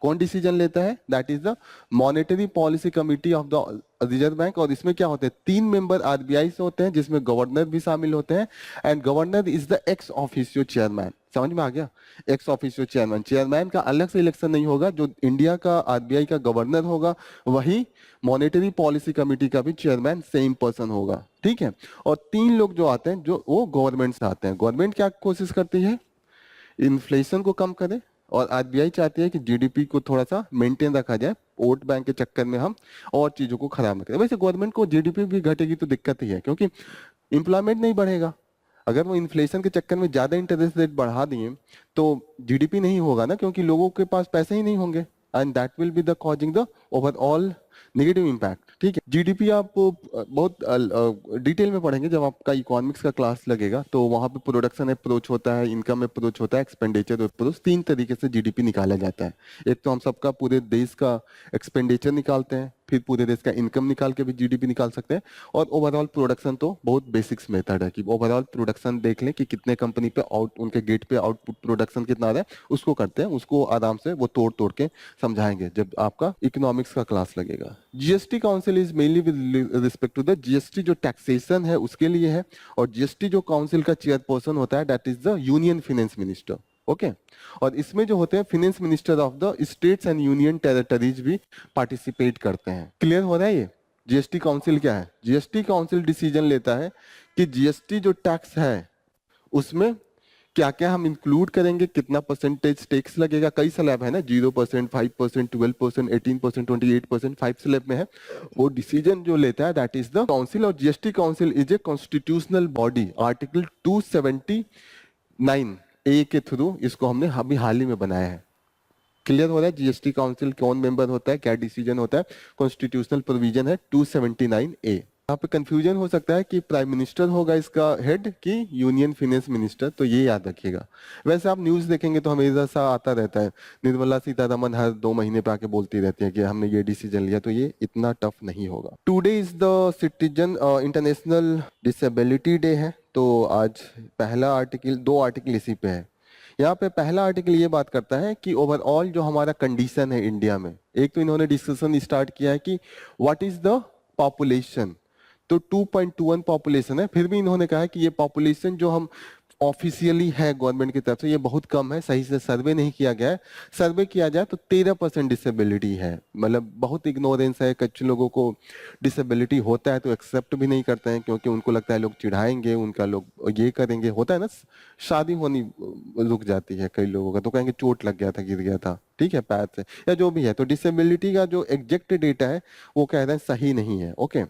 कौन डिसीजन लेता है, that is the monetary policy committee of the reserve bank. और इसमें क्या होते हैं, 3 मेंबर आरबीआई से होते हैं, जिसमें गवर्नर भी शामिल होते हैं, and governor is the ex officio chairman. समझ में आ गया, एक्स ऑफिशियो चेयरमैन, चेयरमैन का अलग से इलेक्शन नहीं होगा, जो इंडिया का आरबीआई का गवर्नर होगा वही मॉनेटरी पॉलिसी कमिटी का भी चेयरमैन सेम पर्सन होगा। ठीक है, और 3 लोग जो आते हैं जो वो गवर्नमेंट से आते हैं। गवर्नमेंट क्या कोशिश करती है, इन्फ्लेशन को कम करे, और आरबीआई चाहती है कि जीडीपी को थोड़ा सा मेंटेन रखा जाए, वोट बैंक के चक्कर में हम और चीजों को खराब न करें। वैसे गवर्नमेंट को जीडीपी भी घटेगी तो दिक्कत ही है, क्योंकि एम्प्लॉयमेंट नहीं बढ़ेगा, अगर वो इन्फ्लेशन के चक्कर में ज्यादा इंटरेस्ट रेट बढ़ा दिए तो जीडीपी नहीं होगा ना, क्योंकि लोगों के पास पैसे ही नहीं होंगे, and that will be the causing the overall negative impact. ठीक है, जीडीपी आप बहुत डिटेल में पढ़ेंगे जब आपका इकोनॉमिक्स का क्लास लगेगा, तो वहां पे प्रोडक्शन अप्रोच होता है, इनकम अप्रोच होता है, एक्सपेंडिचर अप्रोच, 3 तरीके से जीडीपी निकाला जाता है। एक तो हम सबका पूरे देश का एक्सपेंडिचर निकालते हैं, फिर पूरे देश का इनकम निकाल के भी जीडीपी निकाल सकते हैं, और ओवरऑल प्रोडक्शन तो बहुत बेसिक्स मेथड है कि ओवरऑल प्रोडक्शन देख लें कि कितने कंपनी पे उनके गेट पे आउटपुट प्रोडक्शन कितना आ रहा है, उसको करते हैं, उसको आराम से वो तोड़ तोड़ के समझाएंगे जब आपका इकोनॉमिक्स का क्लास लगेगा। GST council is mainly with respect to the GST जो टैक्सेशन है उसके लिए है, और जीएसटी जो काउंसिल का चेयरपर्सन होता है that is the union finance minister. Okay, और इसमें जो होते हैं finance minister of the states and union territories भी पार्टिसिपेट करते हैं। क्लियर हो रहा है ये? जीएसटी काउंसिल क्या है? जीएसटी काउंसिल डिसीजन लेता है कि जीएसटी जो टैक्स है उसमें क्या क्या हम इंक्लूड करेंगे, कितना परसेंटेज टैक्स लगेगा, कई स्लैब है ना, 0%, 5%, 12%, 18%, 28%, 5 स्लैब में है। वो डिसीजन जो लेता है दैट इज द काउंसिल, और GST council is a constitutional body. Article 279 ए के थ्रू इसको हमने अभी हाल ही में बनाया है। क्लियर हो रहा है? जीएसटी काउंसिल कौन मेंबर होता है, क्या डिसीजन होता है, कॉन्स्टिट्यूशनल प्रोविजन है 279 ए। यहाँ पे कंफ्यूजन हो सकता है कि प्राइम मिनिस्टर होगा इसका हेड कि यूनियन फाइनेंस मिनिस्टर, तो ये याद रखिएगा। वैसे आप न्यूज देखेंगे तो हमेशा सा आता रहता है, निर्मला सीतारमन हर 2 महीने पे आके बोलती रहती है कि हमने ये डिसीजन लिया, तो ये इतना टफ नहीं होगा। Today is the citizen international disability day है, तो आज पहला आर्टिकल, 2 आर्टिकल इसी पे है। यहाँ पे पहला आर्टिकल ये बात करता है कि ओवरऑल जो हमारा कंडीशन है इंडिया में, एक तो इन्होंने डिस्कशन स्टार्ट किया है कि व्हाट इज द पॉपुलेशन, तो 2.21 पॉपुलेशन है। फिर भी इन्होंने कहा है कि ये पॉपुलेशन जो हम ऑफिशियली है गवर्नमेंट की तरफ से, ये बहुत कम है, सही से सर्वे नहीं किया गया है। सर्वे किया जाए तो 13% डिसेबिलिटी है, मतलब बहुत इग्नोरेंस है। कुछ लोगों को डिसेबिलिटी होता है तो एक्सेप्ट भी नहीं करते हैं, क्योंकि उनको लगता है लोग चिढ़ाएंगे, उनका लोग ये करेंगे। होता है ना, शादी होनी रुक जाती है कई लोगों का, तो कहेंगे चोट लग गया था, गिर गया था, ठीक है, पैर से या जो भी है। तो डिसेबिलिटी का जो एग्जैक्ट डेटा है वो कह रहे हैं सही नहीं है। ओके,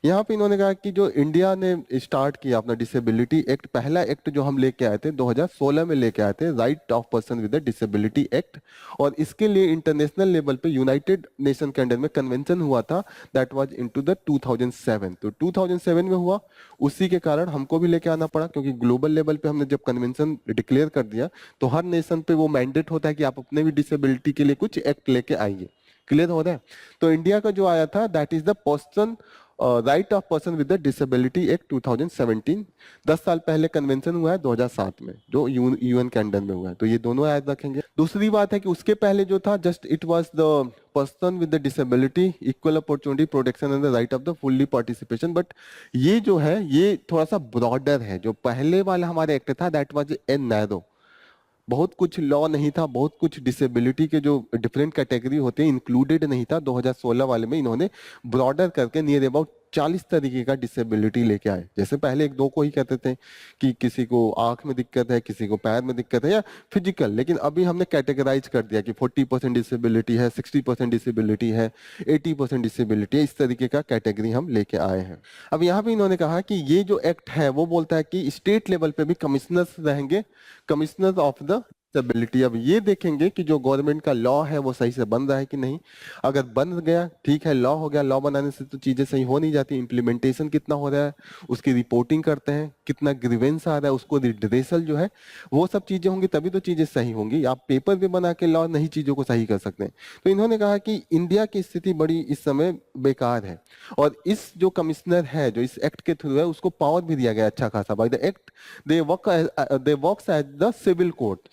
यहाँ पे इन्होंने कहा कि जो इंडिया ने स्टार्ट किया अपना डिसेबिलिटी एक्ट, पहला एक्ट जो हम लेके आए थे 2016 में लेके आए थे, right of person with disability act, और इसके लिए इंटरनेशनल लेवल पे यूनाइटेड नेशन के अंडर में कन्वेंशन हुआ था, दैट वाज इनटू द 2007। तो 2007 में हुआ, उसी के कारण हमको भी लेके आना पड़ा, क्योंकि ग्लोबल लेवल पे हमने जब कन्वेंशन डिक्लेयर कर दिया तो हर नेशन पे वो मैंडेट होता है कि आप अपने भी डिसेबिलिटी के लिए कुछ एक्ट लेके आइए। क्लियर हो रहा है? तो इंडिया का जो आया था that is the person right of person with disability act 2017। 10 साल पहले कन्वेंशन हुआ है 2007 में, जो यूएन के अंडर में हुआ है, तो ये दोनों याद रखेंगे। दूसरी बात है कि उसके पहले जो था just it was the person with the disability equal opportunity protection and the right of the fully participation, but ये जो है ये थोड़ा सा ब्रॉडर है। जो पहले वाला हमारे एक्ट था दैट वाज ए नैरो, बहुत कुछ लॉ नहीं था, बहुत कुछ डिसेबिलिटी के जो डिफरेंट कैटेगरी होते हैं इंक्लूडेड नहीं था। 2016 वाले में इन्होंने ब्रॉडर करके नियर अबाउट 40 तरीके का डिसेबिलिटी लेके आए। जैसे पहले 1-2 को ही कहते थे कि किसी को आंख में दिक्कत है, किसी को पैर में दिक्कत है या फिजिकल, लेकिन अभी हमने कैटेगराइज कर दिया कि 40% डिसेबिलिटी है, 60% डिसेबिलिटी है, 80% डिसेबिलिटी है, इस तरीके का कैटेगरी हम लेके आए हैं। अब यहाँ पे इन्होंने कहा कि ये जो एक्ट है वो बोलता है कि स्टेट लेवल पे भी कमिश्नर्स रहेंगे, कमिश्नर ऑफ द डिसेबिलिटी। अब ये देखेंगे कि जो गवर्नमेंट का लॉ है वो सही से बन रहा है कि नहीं। अगर बन गया ठीक है, लॉ हो गया, लॉ बनाने से तो चीजें सही हो नहीं जाती, इम्प्लीमेंटेशन कितना हो रहा है उसकी रिपोर्टिंग करते हैं, कितना ग्रीवेंस आ रहा है उसको रिड्रेसल जो है, वो सब चीजें होंगी तभी तो चीजें सही होंगी। आप पेपर पे बना के लॉ नहीं चीजों को सही कर सकते हैं। तो इन्होंने कहा कि इंडिया की स्थिति बड़ी इस समय बेकार है, और इस जो कमिश्नर है जो इस एक्ट के थ्रू है उसको पावर भी दिया गया अच्छा खासा। By the act they works as the civil court.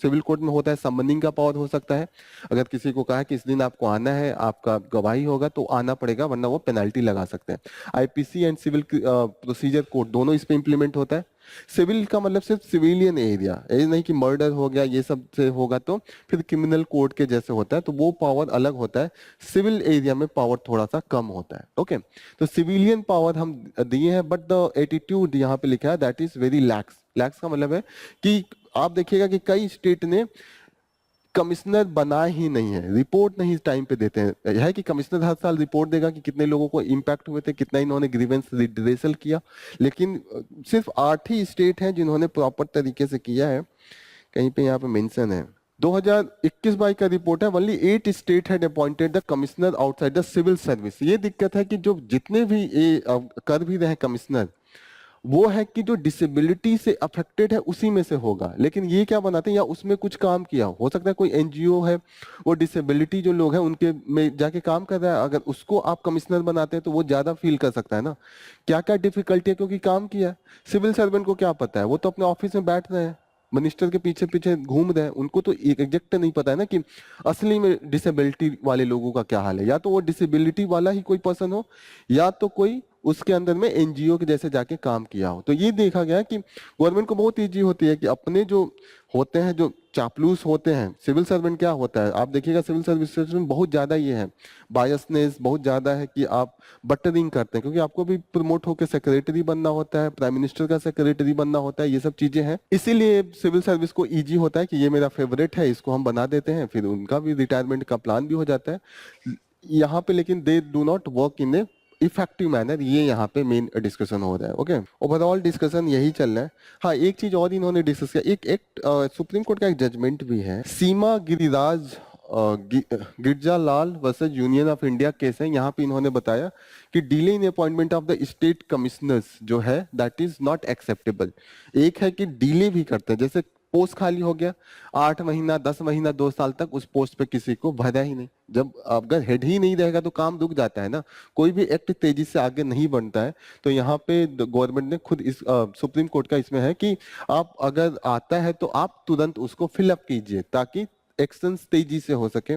Civil court में होता है समनिंग का पावर हो सकता है, अगर किसी को कहा कि इस दिन आपको आना है, आपका गवाही होगा तो आना पड़ेगा, वरना वो पेनल्टी लगा सकते हैं। IPC and civil procedure code दोनों इस पे इंप्लीमेंट होता है। सिविल का मतलब सिर्फ सिविलियन एरिया, ये नहीं कि मर्डर हो गया ये सब से होगा तो फिर क्रिमिनल कोर्ट के जैसे होता है, तो वो पावर अलग होता है। सिविल एरिया में पावर थोड़ा सा कम होता है। ओके, तो सिविलियन पावर हम दिए हैं, बट द एटीट्यूड यहाँ पे लिखा है that is very lakhs. Lakhs का मतलब है कि आप देखिएगा कि कई स्टेट ने कमिश्नर बना ही नहीं है, रिपोर्ट नहीं टाइम पे देते हैं। यह है कि कमिश्नर हर साल रिपोर्ट देगा कि कितने लोगों को इम्पैक्ट हुए थे, कितना इन्होंने ग्रीवेंस रिड्रेसल किया, लेकिन सिर्फ 8 ही स्टेट हैं जिन्होंने प्रॉपर तरीके से किया है। कहीं पे यहाँ पे मेंशन है 2021-22 का रिपोर्ट है, only 8 state had appointed the commissioner outside the civil service. ये दिक्कत है कि जो जितने भी ये कर भी रहे कमिश्नर, वो है कि जो डिसेबिलिटी से अफेक्टेड है उसी में से होगा। लेकिन ये क्या बनाते हैं, या उसमें कुछ काम किया हो सकता है, कोई एनजीओ है वो डिसेबिलिटी जो लोग हैं उनके में जाके काम कर रहा है, अगर उसको आप कमिश्नर बनाते हैं तो वो ज्यादा फील कर सकता है ना क्या क्या डिफिकल्टी है, क्योंकि काम किया है। सिविल सर्वेंट को क्या पता है, वो तो अपने ऑफिस में बैठ रहे हैं, मिनिस्टर के पीछे पीछे घूम रहे हैं, उनको तो एग्जैक्ट नहीं पता है ना कि असली में डिसेबिलिटी वाले लोगों का क्या हाल है। या तो वो डिसेबिलिटी वाला ही कोई पर्सन हो, या तो कोई उसके अंदर में एनजीओ के जैसे जाके काम किया हो। तो ये देखा गया कि गवर्नमेंट को बहुत इजी होती है कि अपने जो होते हैं, जो चापलूस होते हैं, सिविल सर्वेंट क्या होता है आप देखिएगा, सिविल सर्विस में बहुत ज्यादा ये है, बायसनेस बहुत ज्यादा है कि आप बटरिंग करते हैं, क्योंकि आपको भी प्रमोट होकर सेक्रेटरी बनना होता है, प्राइम मिनिस्टर का सेक्रेटरी बनना होता है, ये सब चीजें हैं। इसीलिए सिविल सर्विस को इजी होता है कि ये मेरा फेवरेट है, इसको हम बना देते हैं, फिर उनका भी रिटायरमेंट का प्लान भी हो जाता है यहाँ पे। लेकिन they do not work in A effective manner, ये यहाँ पे मेन डिस्कशन हो रहा है। ओके, ओवरऑल डिस्कशन यही चल रहा है। हाँ, एक चीज और इन्होंने डिस्कस किया, एक सुप्रीम कोर्ट का एक जजमेंट भी है, Seema Giriraj Girija Lal versus Union of India case है। यहाँ पे इन्होंने बताया कि delay in appointment of the state commissioners जो है दैट इज नॉट एक्सेप्टेबल। एक है कि डिले भी करते हैं, जैसे पोस्ट खाली हो गया, 8 महीना 10 महीना 2 साल तक उस पोस्ट पे किसी को भरा ही नहीं। जब अगर हेड ही नहीं रहेगा तो काम रुक जाता है ना, कोई भी एक्ट तेजी से आगे नहीं बढ़ता है। तो यहाँ पे गवर्नमेंट ने खुद इस सुप्रीम कोर्ट का इसमें है कि आप अगर आता है तो आप तुरंत उसको फिलअप कीजिए ताकि एक्शंस तेजी से हो सके।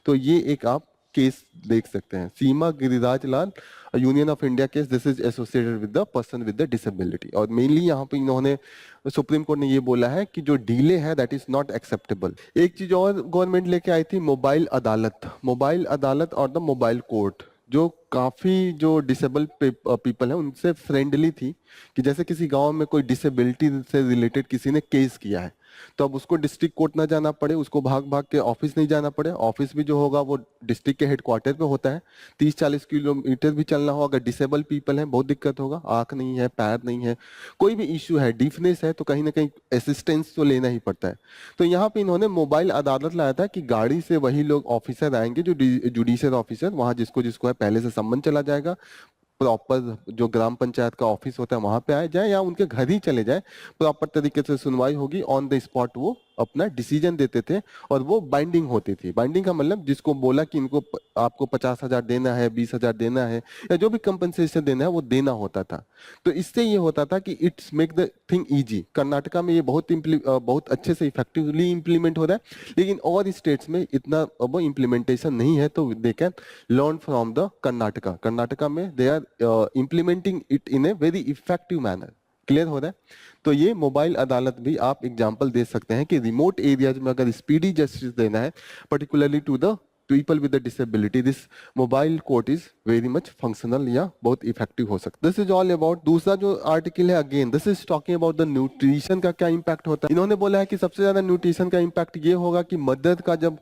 तो ये एक आप केस देख सकते हैं, Seema Giriraj Lal Union of India case, this is associated with the person with the disability. और मेनली यहाँ पे इन्होंने सुप्रीम कोर्ट ने ये बोला है कि जो डिले है दैट इज नॉट एक्सेप्टेबल। एक चीज और गवर्नमेंट लेके आई थी, मोबाइल अदालत, मोबाइल अदालत और द मोबाइल कोर्ट, जो काफी जो डिसेबल पीपल है उनसे फ्रेंडली थी, कि जैसे किसी गांव में कोई डिसेबिलिटी से रिलेटेड किसी ने केस किया है तो अब उसको डिस्ट्रिक्ट कोर्ट ना जाना पड़े, उसको भाग भाग के ऑफिस नहीं जाना पड़े, ऑफिस भी जो होगा वो डिस्ट्रिक्ट के हेडक्वार्टर पे होता है, 30-40 किलोमीटर भी चलना हो, अगर डिसेबल पीपल हैं बहुत दिक्कत होगा, आंख नहीं है, पैर नहीं है, कोई भी इश्यू है, डीफनेस है, तो कहीं ना कहीं असिस्टेंस तो लेना ही पड़ता है। तो यहाँ पे इन्होंने मोबाइल अदालत लाया था कि गाड़ी से वही लोग ऑफिसर आएंगे जो जुडिशियल ऑफिसर, वहां जिसको जिसको है पहले से सम्मन चला जाएगा, प्रॉपर जो ग्राम पंचायत का ऑफिस होता है वहां पे आए जाए या उनके घर ही चले जाए, प्रॉपर तरीके से सुनवाई होगी, ऑन द स्पॉट वो अपना डिसीजन देते थे और वो बाइंडिंग होती थी। बाइंडिंग का मतलब जिसको बोला कि इनको आपको 50,000 देना है, 20,000 देना है, या जो भी कंपनसेशन देना है वो देना होता था। तो इससे ये होता था कि it's make the thing easy. Karnataka में ये बहुत अच्छे से इफेक्टिवली इंप्लीमेंट हो रहा है, लेकिन और स्टेट्स में इतना वो इम्प्लीमेंटेशन नहीं है, तो they can learn from the Karnataka. Karnataka में they are implementing it in a very effective manner. Clear हो रहा है? तो ये मोबाइल अदालत भी आप एग्जांपल दे सकते हैं कि रिमोट एरियाज में अगर स्पीडी जस्टिस देना है, particularly to the people with the disability, this mobile court is very much functional या बहुत इफेक्टिव हो सकता है। This is all about. दूसरा जो आर्टिकल है, again this is talking about the nutrition का क्या इंपैक्ट होता है। इन्होंने बोला है कि सबसे ज्यादा न्यूट्रिशन का इंपैक्ट ये होगा कि मदर का जब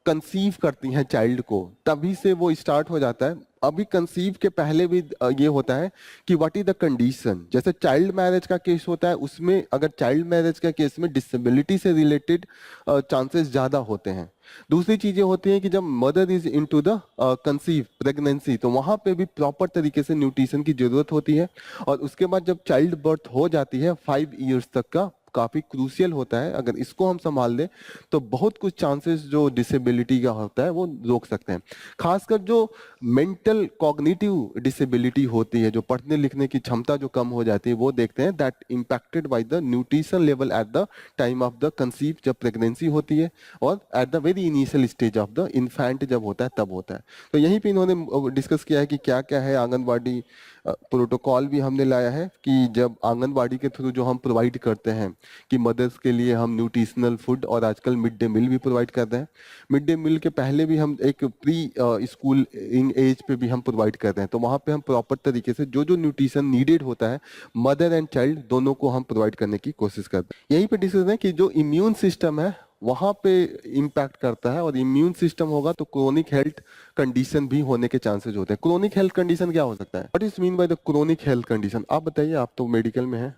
कंसीव करती हैं चाइल्ड को, तभी से वो स्टार्ट हो जाता है। अभी कंसीव के पहले भी ये होता है कि व्हाट इज द कंडीशन। जैसे चाइल्ड मैरिज का केस होता है, उसमें अगर चाइल्ड मैरिज का केस में डिसेबिलिटी से रिलेटेड चांसेस ज्यादा होते हैं। दूसरी चीजें होती हैं कि जब mother is into the conceive pregnancy, तो वहां पे भी प्रॉपर तरीके से न्यूट्रिशन की जरूरत होती है। और उसके बाद जब चाइल्ड बर्थ हो जाती है 5 इयर्स तक का काफी क्रूशियल होता है। अगर इसको हम संभाल लें तो बहुत कुछ चांसेस जो डिसेबिलिटी का होता है वो रोक सकते हैं। खासकर जो मेंटल कॉग्निटिव डिसेबिलिटी होती है, जो पढ़ने लिखने की क्षमता जो कम हो जाती है, वो देखते हैं that impacted by the nutrition level at the time of the conceive, जब प्रेगनेंसी होती है, और at the very initial stage of the infant जब होता है तब होता है। तो यहीं पे इन्होंने डिस्कस किया है कि क्या क्या है। आंगनबाड़ी प्रोटोकॉल भी हमने लाया है कि जब आंगनबाड़ी के थ्रू जो हम प्रोवाइड करते हैं कि मदर्स के लिए हम न्यूट्रिशनल फूड, और आजकल मिड डे मील भी प्रोवाइड कर रहे हैं। मिड डे मील के पहले भी हम एक प्री स्कूल इन एज पे भी हम प्रोवाइड कर रहे हैं। तो वहाँ पे हम प्रॉपर तरीके से जो जो न्यूट्रिशन नीडेड होता है मदर एंड चाइल्ड दोनों को हम प्रोवाइड करने की कोशिश करते हैं। यहीं पे डिस्कस है कि जो इम्यून सिस्टम है वहां पे इम्पैक्ट करता है, और इम्यून सिस्टम होगा तो क्रोनिक हेल्थ कंडीशन भी होने के चांसेस होते हैं। क्रोनिक हेल्थ कंडीशन क्या हो सकता है? What is mean by the chronic health condition? आप बताइए, आप तो मेडिकल में हैं।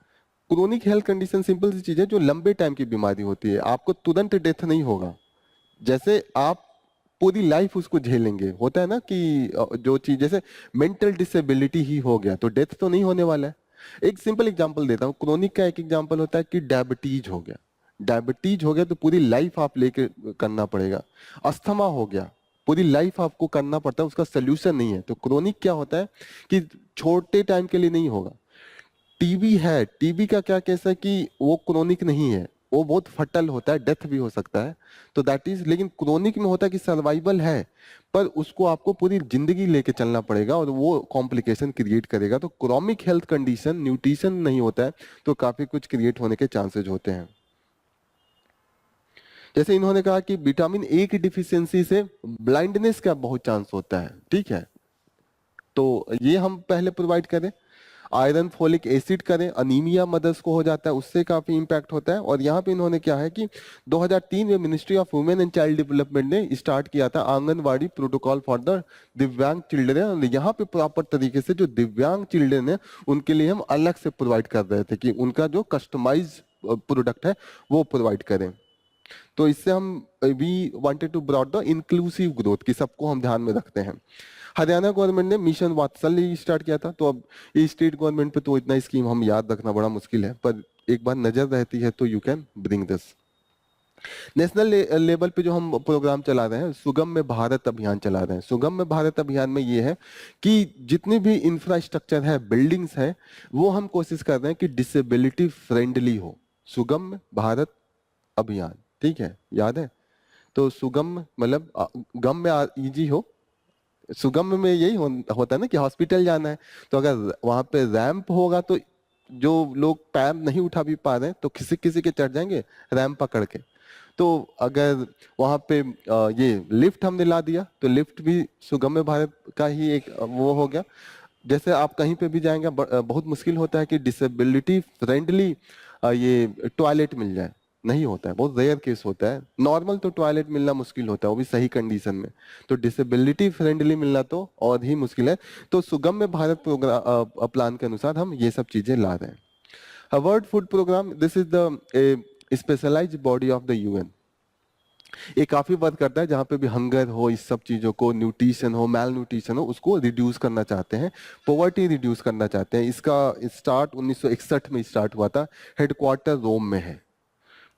क्रोनिक हेल्थ कंडीशन सिंपल सी चीज है, जो लंबे टाइम की बीमारी होती है, आपको तुरंत डेथ नहीं होगा, जैसे आप पूरी लाइफ उसको झेलेंगे। होता है ना कि जो चीज जैसे मेंटल डिसेबिलिटी ही हो गया तो डेथ तो नहीं होने वाला है। एक सिंपल एग्जांपल देता हूँ, क्रोनिक का एक एग्जांपल होता है कि डायबिटीज हो गया। डायबिटीज हो गया तो पूरी लाइफ आप लेके करना पड़ेगा। अस्थमा हो गया, पूरी लाइफ आपको करना पड़ता है, उसका सोल्यूशन नहीं है। तो क्रोनिक क्या होता है कि छोटे टाइम के लिए नहीं होगा। टीबी है, टीबी का क्या केस है कि वो क्रोनिक नहीं है, वो बहुत फटल होता है, डेथ भी हो सकता है। तो दैट इज, लेकिन क्रोनिक में होता है कि सर्वाइवल है, पर उसको आपको पूरी जिंदगी लेके चलना पड़ेगा और वो कॉम्प्लिकेशन क्रिएट करेगा। तो क्रोनिक हेल्थ कंडीशन न्यूट्रिशन नहीं होता है तो काफी कुछ क्रिएट होने के चांसेस होते हैं। जैसे इन्होंने कहा कि विटामिन ए की डिफिशियंसी से ब्लाइंडनेस का बहुत चांस होता है, ठीक है, तो ये हम पहले प्रोवाइड करें। आयरन फोलिक एसिड करें, अनीमिया मदर्स को हो जाता है, उससे काफी इंपैक्ट होता है। और यहाँ पे इन्होंने क्या है कि 2003 में ministry of women and child development ने स्टार्ट किया था आंगनवाड़ी प्रोटोकॉल फॉर द दिव्यांग चिल्ड्रन। यहाँ पे प्रॉपर तरीके से जो दिव्यांग चिल्ड्रन है उनके लिए हम अलग से प्रोवाइड कर रहे थे कि उनका जो कस्टमाइज प्रोडक्ट है वो प्रोवाइड करें। तो इससे हम we wanted to broad the inclusive growth की सबको हम ध्यान में रखते हैं। हरियाणा गवर्नमेंट ने मिशन वात्सल्य स्टार्ट किया था। तो अब ये स्टेट गवर्नमेंट पे तो इतना स्कीम हम याद रखना बड़ा मुश्किल है, पर एक बार नजर रहती है तो you can bring this. National level पे जो हम प्रोग्राम चला रहे हैं, सुगम में भारत अभियान चला रहे हैं। सुगम में भारत अभियान में ये है कि जितनी भी इंफ्रास्ट्रक्चर है, बिल्डिंग्स है, वो हम कोशिश कर रहे हैं कि डिसेबिलिटी फ्रेंडली हो। सुगम में भारत अभियान, ठीक है, याद है? तो सुगम मतलब गम में इजी हो, सुगम में यही होता है ना कि हॉस्पिटल जाना है, तो अगर वहां पे रैंप होगा तो जो लोग पैर नहीं उठा भी पा रहे हैं तो किसी किसी के चढ़ जाएंगे रैंप पकड़ के। तो अगर वहां पे ये लिफ्ट हमने ला दिया तो लिफ्ट भी सुगम्य भारत का ही एक वो हो गया। जैसे आप कहीं पे भी जाएंगे, बहुत मुश्किल होता है कि डिसेबिलिटी फ्रेंडली ये टॉयलेट मिल जाए, नहीं होता है, बहुत रेयर केस होता है। नॉर्मल तो टॉयलेट मिलना मुश्किल होता है, वो भी सही कंडीशन में, तो डिसेबिलिटी फ्रेंडली मिलना तो और ही मुश्किल है। तो सुगम्य भारत प्रोग्राम प्लान के अनुसार हम ये सब चीजें ला रहे हैं। World food programme, this is the specialised body of the UN. ये काफी वर्क करता है जहाँ पे भी हंगर हो, इस सब चीजों को, न्यूट्रिशन हो, मैल न्यूट्रिशन हो, उसको रिड्यूस करना चाहते हैं, पॉवर्टी रिड्यूस करना चाहते हैं। इसका स्टार्ट 1961 में स्टार्ट हुआ था, हेडक्वार्टर रोम में है।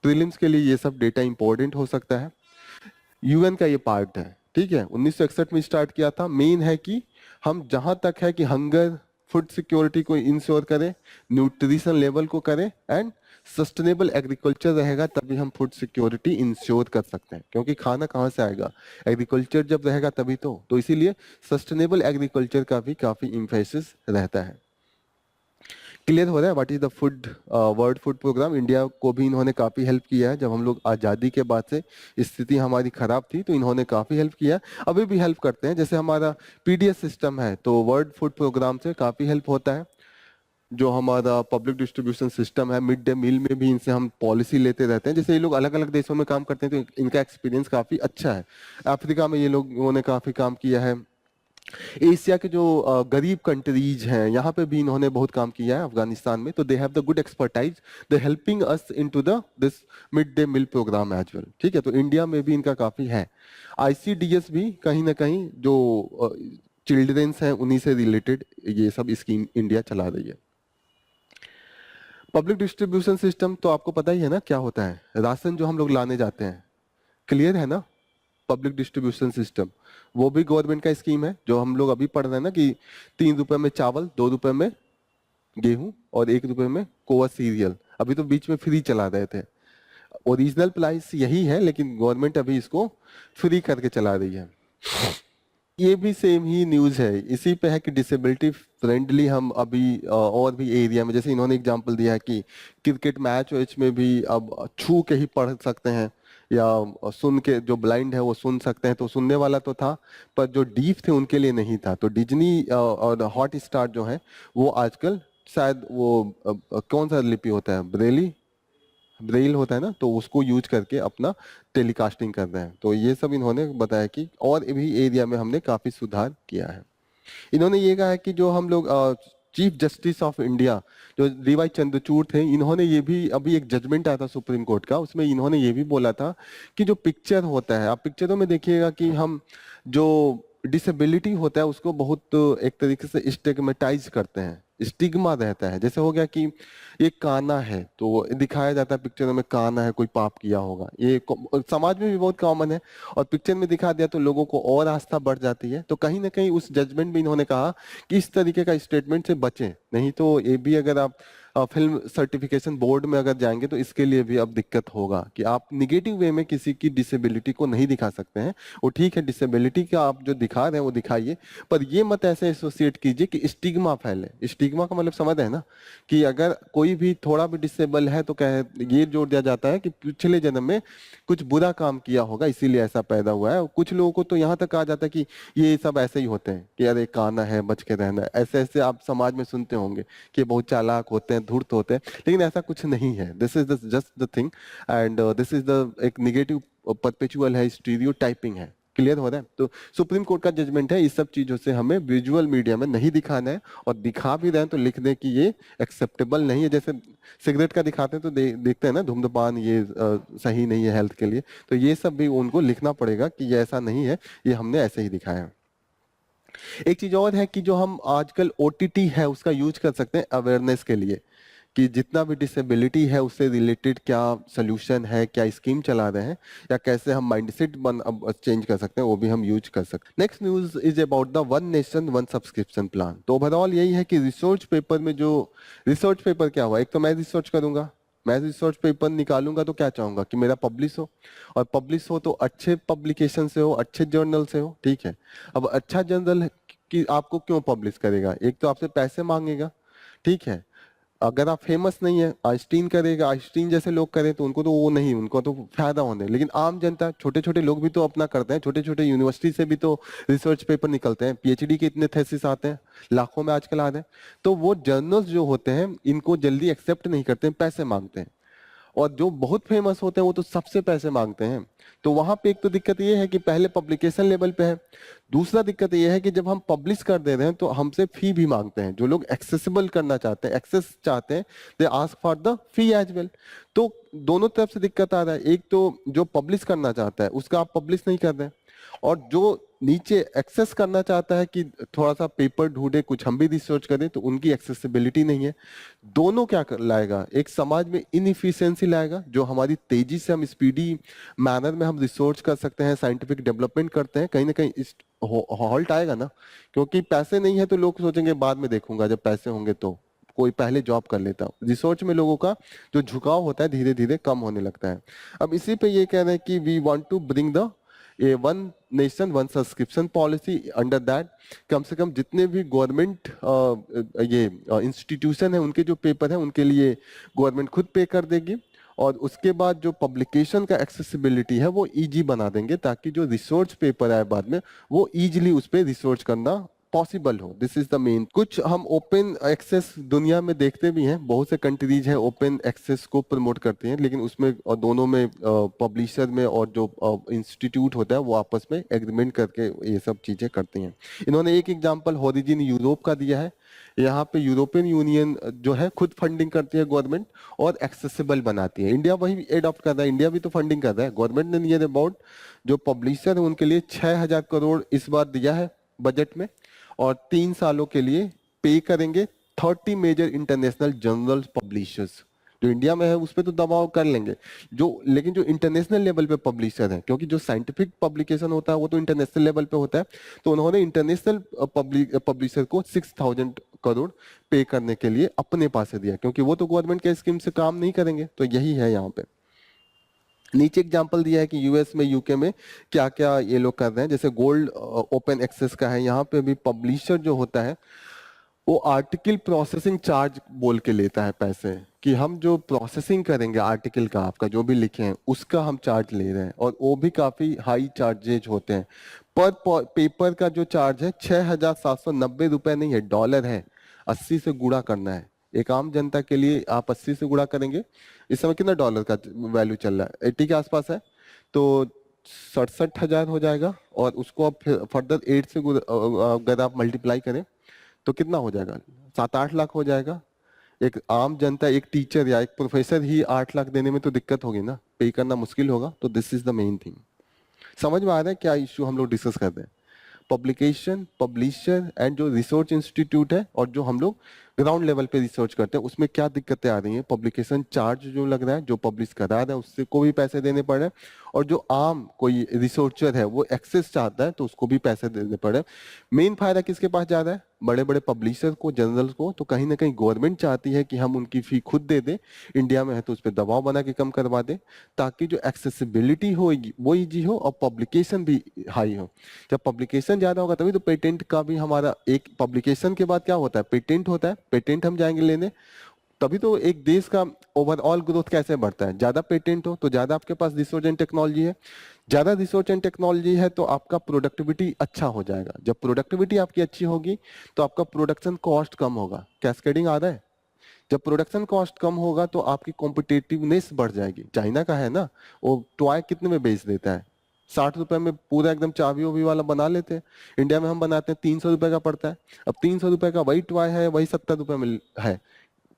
प्रीलिम्स के लिए ये सब डेटा इंपॉर्टेंट हो सकता है। यूएन का ये पार्ट है, ठीक है, 1961 में स्टार्ट किया था। मेन है कि हम जहां तक है कि हंगर, फूड सिक्योरिटी को इंश्योर करें, न्यूट्रिशन लेवल को करें, एंड सस्टेनेबल एग्रीकल्चर रहेगा तभी हम फूड सिक्योरिटी इंश्योर कर सकते हैं, क्योंकि खाना कहाँ से आएगा, एग्रीकल्चर जब रहेगा तभी तो इसीलिए सस्टेनेबल एग्रीकल्चर का भी काफी इम्फेसिस रहता है। क्लियर हो रहा है what is the food world food programme? India को भी इन्होंने काफी हेल्प किया है। जब हम लोग आजादी के बाद से स्थिति हमारी खराब थी तो इन्होंने काफी हेल्प किया, अभी भी हेल्प करते हैं। जैसे हमारा पीडीएस सिस्टम है तो वर्ल्ड फूड प्रोग्राम से काफी हेल्प होता है। जो हमारा पब्लिक डिस्ट्रीब्यूशन सिस्टम है, मिड डे मील में भी इनसे हम पॉलिसी लेते रहते हैं। जैसे ये लोग अलग अलग देशों में काम करते हैं तो इनका एक्सपीरियंस काफी अच्छा है। अफ्रीका में ये लोगों ने काफी काम किया है। एशिया के जो गरीब कंट्रीज हैं यहाँ पे भी इन्होंने बहुत काम किया है, अफगानिस्तान में, तो they have the good expertise, they helping us into the this mid day meal programme as well, ठीक है। तो इंडिया में भी इनका काफी है। आईसीडीएस भी कहीं ना कहीं जो चिल्ड्रेंस हैं उन्हीं से रिलेटेड ये सब स्कीम इंडिया चला रही है। पब्लिक डिस्ट्रीब्यूशन सिस्टम तो आपको पता ही है ना क्या होता है, राशन जो हम लोग लाने जाते हैं, क्लियर है ना? पब्लिक डिस्ट्रीब्यूशन सिस्टम वो भी गवर्नमेंट का स्कीम है, जो हम लोग अभी पढ़ रहे हैं ना कि 3 रुपए में चावल, 2 रुपए में गेहूं और 1 रुपए में कोआ सीरियल। अभी तो बीच में फ्री चला रहे थे, ओरिजिनल प्राइस यही है लेकिन गवर्नमेंट अभी इसको फ्री करके चला रही है। ये भी सेम ही न्यूज है, इसी पे है कि डिसेबिलिटी फ्रेंडली हम अभी और भी एरिया में, जैसे इन्होंने एग्जांपल दिया है कि क्रिकेट मैच वैच में भी अब छू के ही पढ़ सकते हैं, या सुन के, जो ब्लाइंड है वो सुन सकते हैं। तो सुनने वाला तो था पर जो डीफ थे उनके लिए नहीं था। तो डिज्नी और हॉट स्टार जो है वो आजकल शायद वो कौन सा लिपि होता है, ब्रेली, ब्रेल होता है ना, तो उसको यूज करके अपना टेलीकास्टिंग कर रहे हैं। तो ये सब इन्होंने बताया कि और भी एरिया में हमने काफी सुधार किया है। इन्होंने ये कहा है कि जो हम लोग चीफ जस्टिस ऑफ इंडिया जो डीवाई चंद्रचूड़ थे, इन्होंने ये भी, अभी एक जजमेंट आया था सुप्रीम कोर्ट का, उसमें इन्होंने ये भी बोला था कि जो पिक्चर होता है, आप पिक्चरों में देखिएगा कि हम जो डिसेबिलिटी होता है उसको बहुत एक तरीके से स्टिग्मेटाइज करते हैं, स्टिग्मा रहता है। जैसे हो गया कि ये काना है, तो दिखाया जाता है पिक्चरों में काना है, कोई पाप किया होगा, ये समाज में भी बहुत कॉमन है, और पिक्चर में दिखा दिया तो लोगों को और आस्था बढ़ जाती है। तो कहीं ना कहीं उस जजमेंट में इन्होंने कहा कि इस तरीके का स्टेटमेंट से बचें, नहीं तो ये भी अगर आप फिल्म सर्टिफिकेशन बोर्ड में अगर जाएंगे तो इसके लिए भी अब दिक्कत होगा कि आप निगेटिव वे में किसी की डिसेबिलिटी को नहीं दिखा सकते हैं। वो ठीक है, डिसेबिलिटी का आप जो दिखा रहे हैं वो दिखाइए, पर ये मत ऐसे एसोसिएट कीजिए कि स्टिग्मा फैले। स्टिग्मा का मतलब समझ है ना, कि अगर कोई भी थोड़ा भी डिसेबल है तो कहे, ये जोड़ दिया जाता है कि पिछले जन्म में कुछ बुरा काम किया होगा इसीलिए ऐसा पैदा हुआ है। कुछ लोगों को तो यहाँ तक कहा जाता है कि ये सब ऐसे ही होते हैं कि अरे काना है, बच के रहना है। ऐसे ऐसे आप समाज में सुनते होंगे कि बहुत चालाक होते हैं, धूर्त होते हैं, लेकिन ऐसा कुछ नहीं है। This is just the thing, and this is the एक निगेटिव परपेचुअल है, स्टीरियोटाइपिंग है। क्लियर हो रहा है? तो सुप्रीम कोर्ट का जजमेंट है, इस सब चीजों से हमें विजुअल मीडिया में नहीं दिखाना है, और दिखा भी रहे हैं तो लिख दें कि ये एक्सेप्टेबल नहीं है। जैसे सिगरेट का दिखाते हैं तो देखते हैं ना, धूम्रपान ये सही नहीं है हेल्थ के लिए, तो ये सब भी उनको लिखना पड़ेगा कि ये ऐसा नहीं है, ये हमने ऐसे ही दिखाया है। एक चीज और है कि जो हम आजकल ओटीटी है उसका यूज कर सकते हैं अवेयरनेस के लिए, कि जितना भी डिसेबिलिटी है उससे रिलेटेड क्या सोल्यूशन है, क्या स्कीम चला रहे हैं, या कैसे हम माइंडसेट चेंज कर सकते हैं, वो भी हम यूज कर सकते हैं। Next news is about the one nation one subscription plan. तो ओवरऑल यही है कि रिसर्च पेपर में जो रिसर्च पेपर क्या हुआ, एक तो मैं रिसर्च करूंगा, मैं रिसर्च पेपर निकालूंगा तो क्या चाहूंगा कि मेरा पब्लिश हो, और पब्लिश हो तो अच्छे पब्लिकेशन से हो, अच्छे जर्नल से हो। ठीक है, अब अच्छा जर्नल कि आपको क्यों पब्लिश करेगा, एक तो आपसे पैसे मांगेगा। ठीक है, अगर आप फेमस नहीं है, आइंस्टीन करेगा, आइंस्टीन जैसे लोग करें तो उनको तो वो नहीं, उनको तो फायदा होने, लेकिन आम जनता, छोटे छोटे लोग भी तो अपना करते हैं, छोटे छोटे यूनिवर्सिटी से भी तो रिसर्च पेपर निकलते हैं, पीएचडी के इतने थेसिस आते हैं, लाखों में आजकल आ रहे हैं। तो वो जर्नल्स जो होते हैं इनको जल्दी एक्सेप्ट नहीं करते हैं, पैसे मांगते हैं, और जो बहुत फेमस होते हैं वो तो सबसे पैसे मांगते हैं। तो वहां पे एक तो दिक्कत ये है कि पहले पब्लिकेशन लेवल पे है, दूसरा दिक्कत ये है कि जब हम पब्लिश कर दे रहे हैं तो हमसे फी भी मांगते हैं। जो लोग एक्सेसिबल करना चाहते हैं, एक्सेस चाहते हैं, they ask for the fee as well. तो दोनों तरफ से दिक्कत आ रहा है, एक तो जो पब्लिश करना चाहता है उसका आप पब्लिश नहीं कर रहे हैं, और जो नीचे एक्सेस करना चाहता है कि थोड़ा सा पेपर ढूंढे, कुछ हम भी रिसर्च करें, तो उनकी एक्सेसिबिलिटी नहीं है। दोनों क्या लाएगा, एक समाज में इनइफिशियंसी लाएगा, जो हमारी तेजी से हम स्पीडी मैनर में हम रिसर्च कर सकते हैं, साइंटिफिक डेवलपमेंट करते हैं, कहीं ना कहीं इस हॉल्ट आएगा ना, क्योंकि पैसे नहीं है तो लोग सोचेंगे बाद में देखूंगा, जब पैसे होंगे तो कोई पहले जॉब कर लेता। रिसर्च में लोगों का जो झुकाव होता है धीरे धीरे कम होने लगता है। अब इसी पे ये कह रहे हैं कि we want to bring the a one nation one subscription policy. Under that कम से कम जितने भी गवर्नमेंट ये इंस्टीट्यूशन है उनके जो पेपर है उनके लिए गवर्नमेंट खुद पे कर देगी, और उसके बाद जो पब्लिकेशन का एक्सेसिबिलिटी है वो इजी बना देंगे, ताकि जो रिसर्च पेपर आए बाद में वो इजीली उस पर रिसर्च करना पॉसिबल हो। This is the main. कुछ हम ओपन एक्सेस दुनिया में देखते भी हैं, बहुत से कंट्रीज हैं ओपन एक्सेस को प्रमोट करते हैं, लेकिन उसमें दोनों में पब्लिशर में और जो इंस्टीट्यूट होता है वो आपस में एग्रीमेंट करके ये सब चीजें करती हैं। इन्होंने एक एग्जांपल होरिजिन यूरोप का दिया है। यहाँ पे यूरोपियन यूनियन जो है खुद फंडिंग करती है गवर्नमेंट, और एक्सेसिबल बनाती है। इंडिया वही एडॉप्ट कर रहा है, इंडिया भी तो फंडिंग कर रहा है। गवर्नमेंट ने नियर अबाउट जो पब्लिशर है उनके लिए 6,000 करोड़ इस बार दिया है बजट में, और 3 सालों के लिए पे करेंगे 30 मेजर इंटरनेशनल जर्नल पब्लिशर्स। जो इंडिया में है उस पर तो दबाव कर लेंगे, जो लेकिन जो इंटरनेशनल लेवल पे पब्लिशर है, क्योंकि जो साइंटिफिक पब्लिकेशन होता है वो तो इंटरनेशनल लेवल पे होता है, तो उन्होंने इंटरनेशनल पब्लिशर को 6,000 करोड़ पे करने के लिए अपने पास से दिया, क्योंकि वो तो गवर्नमेंट के स्कीम से काम नहीं करेंगे। तो यही है यहाँ पे। नीचे एग्जांपल दिया है कि यूएस में, यूके में क्या क्या ये लोग कर रहे हैं। जैसे गोल्ड ओपन एक्सेस का है, यहाँ पे भी पब्लिशर जो होता है वो आर्टिकल प्रोसेसिंग चार्ज बोल के लेता है पैसे, कि हम जो प्रोसेसिंग करेंगे आर्टिकल का, आपका जो भी लिखे हैं उसका हम चार्ज ले रहे हैं, और वो भी काफी हाई चार्जेज होते हैं। पर पेपर का जो चार्ज है 6,790 रुपए नहीं है, डॉलर है, 80 से गुणा करना है। एक आम जनता के लिए आप 80 से गुणा करेंगे, इस समय कितना डॉलर का वैल्यू चल रहा है, 80 के आसपास है, तो 67,000 हो जाएगा। और उसको आप फर्दर 8 से अगर आप मल्टीप्लाई करें तो कितना हो जाएगा, 7-8 लाख हो जाएगा। एक आम जनता, एक टीचर या एक प्रोफेसर ही 8 लाख देने में तो दिक्कत होगी ना, पे करना मुश्किल होगा। तो this is the main thing. समझ में आ रहा है क्या इश्यू हम लोग डिस्कस कर रहे हैं? पब्लिकेशन, पब्लिशर एंड जो रिसर्च इंस्टीट्यूट है और जो हम लोग ग्राउंड लेवल पे रिसर्च करते हैं, उसमें क्या दिक्कतें आ रही हैं। पब्लिकेशन चार्ज जो लग रहा है, जो पब्लिश करा रहा है उससे को भी पैसे देने पड़ रहे हैं, और जो आम कोई रिसर्चर है वो एक्सेस चाहता है तो उसको भी पैसे देने पड़ रहे हैं। मेन फायदा किसके पास जा रहा है? बड़े बड़े पब्लिशर को, जर्नल्स को। तो कहीं ना कहीं गवर्नमेंट चाहती है कि हम उनकी फी खुद दे दें, इंडिया में है तो उस पर दबाव बना के कम करवा दें, ताकि जो एक्सेसिबिलिटी होगी वो इजी हो और पब्लिकेशन भी हाई हो। जब पब्लिकेशन ज्यादा होगा तभी तो पेटेंट का भी हमारा, एक पब्लिकेशन के बाद क्या होता है, पेटेंट होता है। पेटेंट हम जाएंगे लेने, तभी तो एक देश का ओवरऑल ग्रोथ कैसे बढ़ता है। ज्यादा पेटेंट हो तो ज्यादा आपके पास रिसर्च एंड टेक्नोलॉजी है, ज्यादा रिसर्च एंड टेक्नोलॉजी है तो आपका प्रोडक्टिविटी अच्छा हो जाएगा। जब प्रोडक्टिविटी आपकी अच्छी होगी तो आपका प्रोडक्शन कॉस्ट कम होगा। कैस्केडिंग आ रहा है? जब प्रोडक्शन कॉस्ट कम होगा तो आपकी कॉम्पिटिटिवनेस बढ़ जाएगी। चाइना का है ना, वो टॉय कितने में बेच देता है, 60 रुपए में पूरा एकदम चाबी ओबी वाला बना लेते हैं। इंडिया में हम बनाते हैं 300 रुपए का पड़ता है। अब 300 रुपए का वही टॉय है, वही 70 रुपए में है,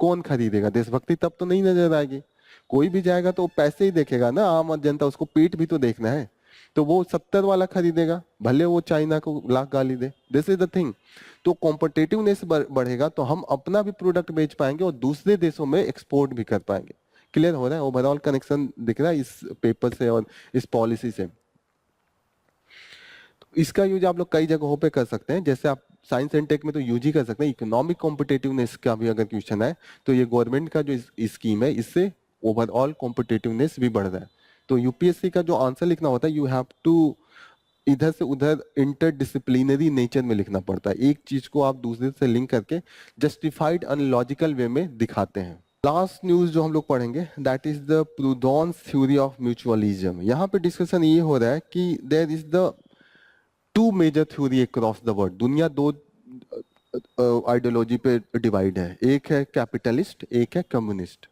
कौन खरीदेगा? देशभक्ति तब तो नहीं नजर आएगी। कोई भी जाएगा तो पैसे ही देखेगा ना, आम जनता, उसको पेट भी तो देखना है। तो वो 70 वाला खरीदेगा, भले वो चाइना को लाख गाली दे। This is the thing. तो कॉम्पिटेटिवनेस बढ़ेगा तो हम अपना भी प्रोडक्ट बेच पाएंगे और दूसरे देशों में एक्सपोर्ट भी कर पाएंगे। क्लियर हो रहा है? ओवरऑल कनेक्शन दिख रहा है इस पेपर से और इस पॉलिसी से। इसका यूज आप लोग कई जगहों पे कर सकते हैं, जैसे आप साइंस एंड टेक में तो यूज ही कर सकते हैं। इकोनॉमिक कॉम्पिटेटिवनेस का भी अगर क्वेश्चन है तो ये गवर्नमेंट का जो स्कीम है, इससे ओवरऑल कॉम्पिटेटिवनेस भी बढ़ रहा है। तो यूपीएससी का जो आंसर लिखना होता है, यू हैव टू इधर से उधर इंटरडिसिप्लिनरी नेचर में लिखना पड़ता है। एक चीज को आप दूसरे से लिंक करके जस्टिफाइड अनलॉजिकल वे में दिखाते हैं। लास्ट न्यूज जो हम लोग पढ़ेंगे, that is the Proudhon's theory of mutualism. यहाँ पे डिस्कशन ये हो रहा है कि there is the two major theory across the world. दुनिया दो आइडियोलॉजी पे डिवाइड है, एक है कैपिटलिस्ट, एक है कम्युनिस्ट।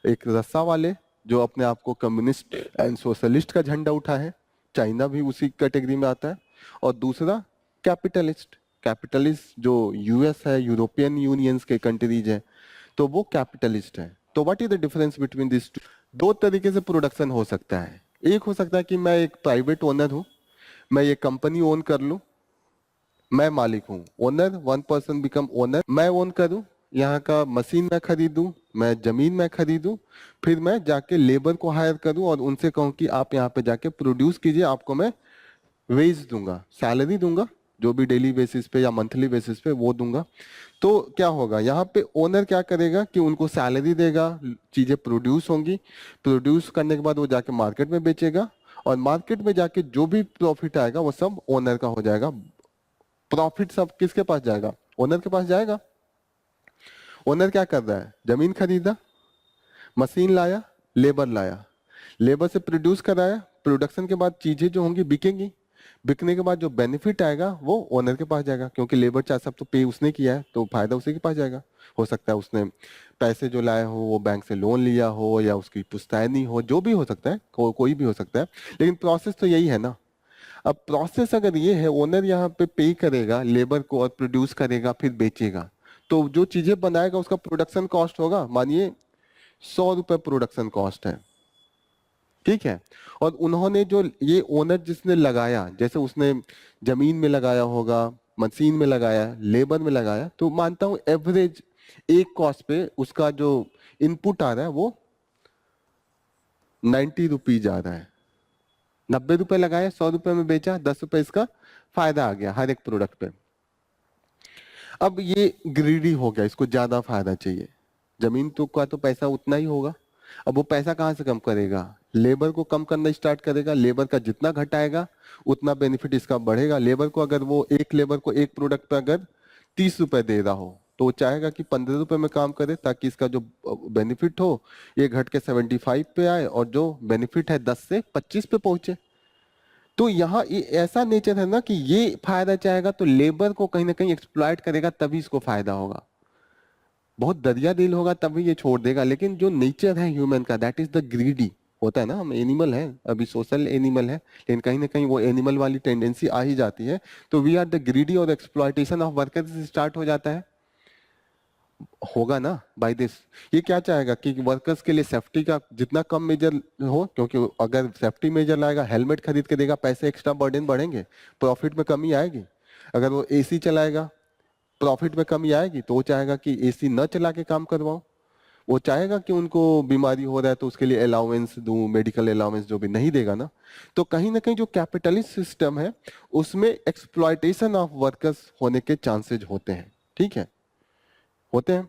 एक रस्सा वाले जो अपने आप को कम्युनिस्ट एंड सोशलिस्ट का झंडा उठा है, चाइना भी उसी कैटेगरी में आता है। और दूसरा कैपिटलिस्ट, कैपिटलिस्ट जो यूएस है, यूरोपियन यूनियंस के कंट्रीज है, तो वो कैपिटलिस्ट है। तो what is the difference between this two? दो तरीके से प्रोडक्शन हो सकता है। एक हो सकता है कि मैं एक प्राइवेट ओनर हूं, मैं ये कंपनी ओन कर लूं, मैं मालिक हूँ, owner, one person become owner. मैं ओन करूँ, यहाँ का मशीन मैं खरीदूं, मैं जमीन मैं खरीदूं, फिर मैं जाके लेबर को हायर करूं और उनसे कहूं कि आप यहाँ पे जाके प्रोड्यूस कीजिए, आपको मैं वेज दूंगा, सैलरी दूंगा, जो भी डेली बेसिस पे या मंथली बेसिस पे वो दूंगा। तो क्या होगा, यहाँ पे ओनर क्या करेगा कि उनको सैलरी देगा, चीजें प्रोड्यूस होंगी, प्रोड्यूस करने के बाद वो जाके मार्केट में बेचेगा, और मार्केट में जाके जो भी प्रॉफिट आएगा वो सब ओनर का हो जाएगा। प्रॉफिट सब किसके पास जाएगा? ओनर के पास जाएगा। ओनर क्या कर रहा है? जमीन खरीदा, मशीन लाया, लेबर लाया, लेबर से प्रोड्यूस कराया, प्रोडक्शन के बाद चीजें जो होंगी बिकेंगी, बिकने के बाद जो बेनिफिट आएगा वो ओनर के पास जाएगा, क्योंकि लेबर चार्ज सब तो पे उसने किया है, तो फायदा उसी के पास जाएगा। हो सकता है उसने पैसे जो लाए हो वो बैंक से लोन लिया हो, या उसकी पुश्तैनी हो, जो भी हो सकता है, कोई भी हो सकता है, लेकिन प्रोसेस तो यही है ना। अब प्रोसेस अगर ये है, ओनर यहाँ पे करेगा लेबर को और प्रोड्यूस करेगा, फिर बेचेगा, तो जो चीजें बनाएगा उसका प्रोडक्शन कॉस्ट होगा, मानिए 100 रुपए प्रोडक्शन कॉस्ट है, ठीक है। और उन्होंने जो ये ओनर जिसने लगाया, जैसे उसने जमीन में लगाया होगा, मशीन में लगाया, लेबर में लगाया, तो मानता हूं एवरेज एक कॉस्ट पे उसका जो इनपुट आ रहा है वो 90 रुपीज आ रहा है। 90 रुपए लगाया, 100 रुपए में बेचा, 10 रुपए इसका फायदा आ गया हर एक प्रोडक्ट पे। अब ये ग्रीडी हो गया, इसको ज्यादा फायदा चाहिए। जमीन तो का तो पैसा उतना ही होगा, अब वो पैसा कहाँ से कम करेगा? लेबर को कम करना स्टार्ट करेगा, लेबर का जितना घटाएगा उतना बेनिफिट इसका बढ़ेगा। लेबर को अगर वो एक लेबर को एक प्रोडक्ट पे अगर 30 रुपए दे रहा हो, तो वो चाहेगा कि 15 रुपए में काम करे, ताकि इसका जो बेनिफिट हो ये घट के 75 पे आए, और जो बेनिफिट है 10 से 25 पे पहुंचे। तो यहाँ ये ऐसा नेचर है ना कि ये फायदा चाहेगा तो लेबर को कहीं ना कहीं एक्सप्लॉइट करेगा, तभी इसको फायदा होगा। बहुत दरिया दिल होगा तभी ये छोड़ देगा, लेकिन जो नेचर है ह्यूमन का, दैट इज द ग्रीडी। होता है ना, हम एनिमल है, अभी सोशल एनिमल है, लेकिन कहीं ना कहीं वो एनिमल वाली टेंडेंसी आ ही जाती है। तो वी आर द ग्रीडी और एक्सप्लॉयटेशन ऑफ वर्कर्स स्टार्ट हो जाता है, होगा ना बाय दिस। ये क्या चाहेगा कि वर्कर्स के लिए सेफ्टी का जितना कम मेजर हो, क्योंकि अगर सेफ्टी मेजर लाएगा, हेलमेट खरीद के देगा, पैसे एक्स्ट्रा बर्डन बढ़ेंगे, प्रॉफिट में कमी आएगी। अगर वो एसी चलाएगा, प्रॉफिट में कमी आएगी, तो वो चाहेगा कि एसी न चला के काम करवाओ। वो चाहेगा कि उनको बीमारी हो रहा है तो उसके लिए अलाउंस दूं, मेडिकल अलाउंस, जो भी नहीं देगा ना। तो कहीं ना कहीं जो कैपिटलिस्ट सिस्टम है उसमें एक्सप्लॉयटेशन ऑफ वर्कर्स होने के चांसेस होते हैं, ठीक है, होते हैं।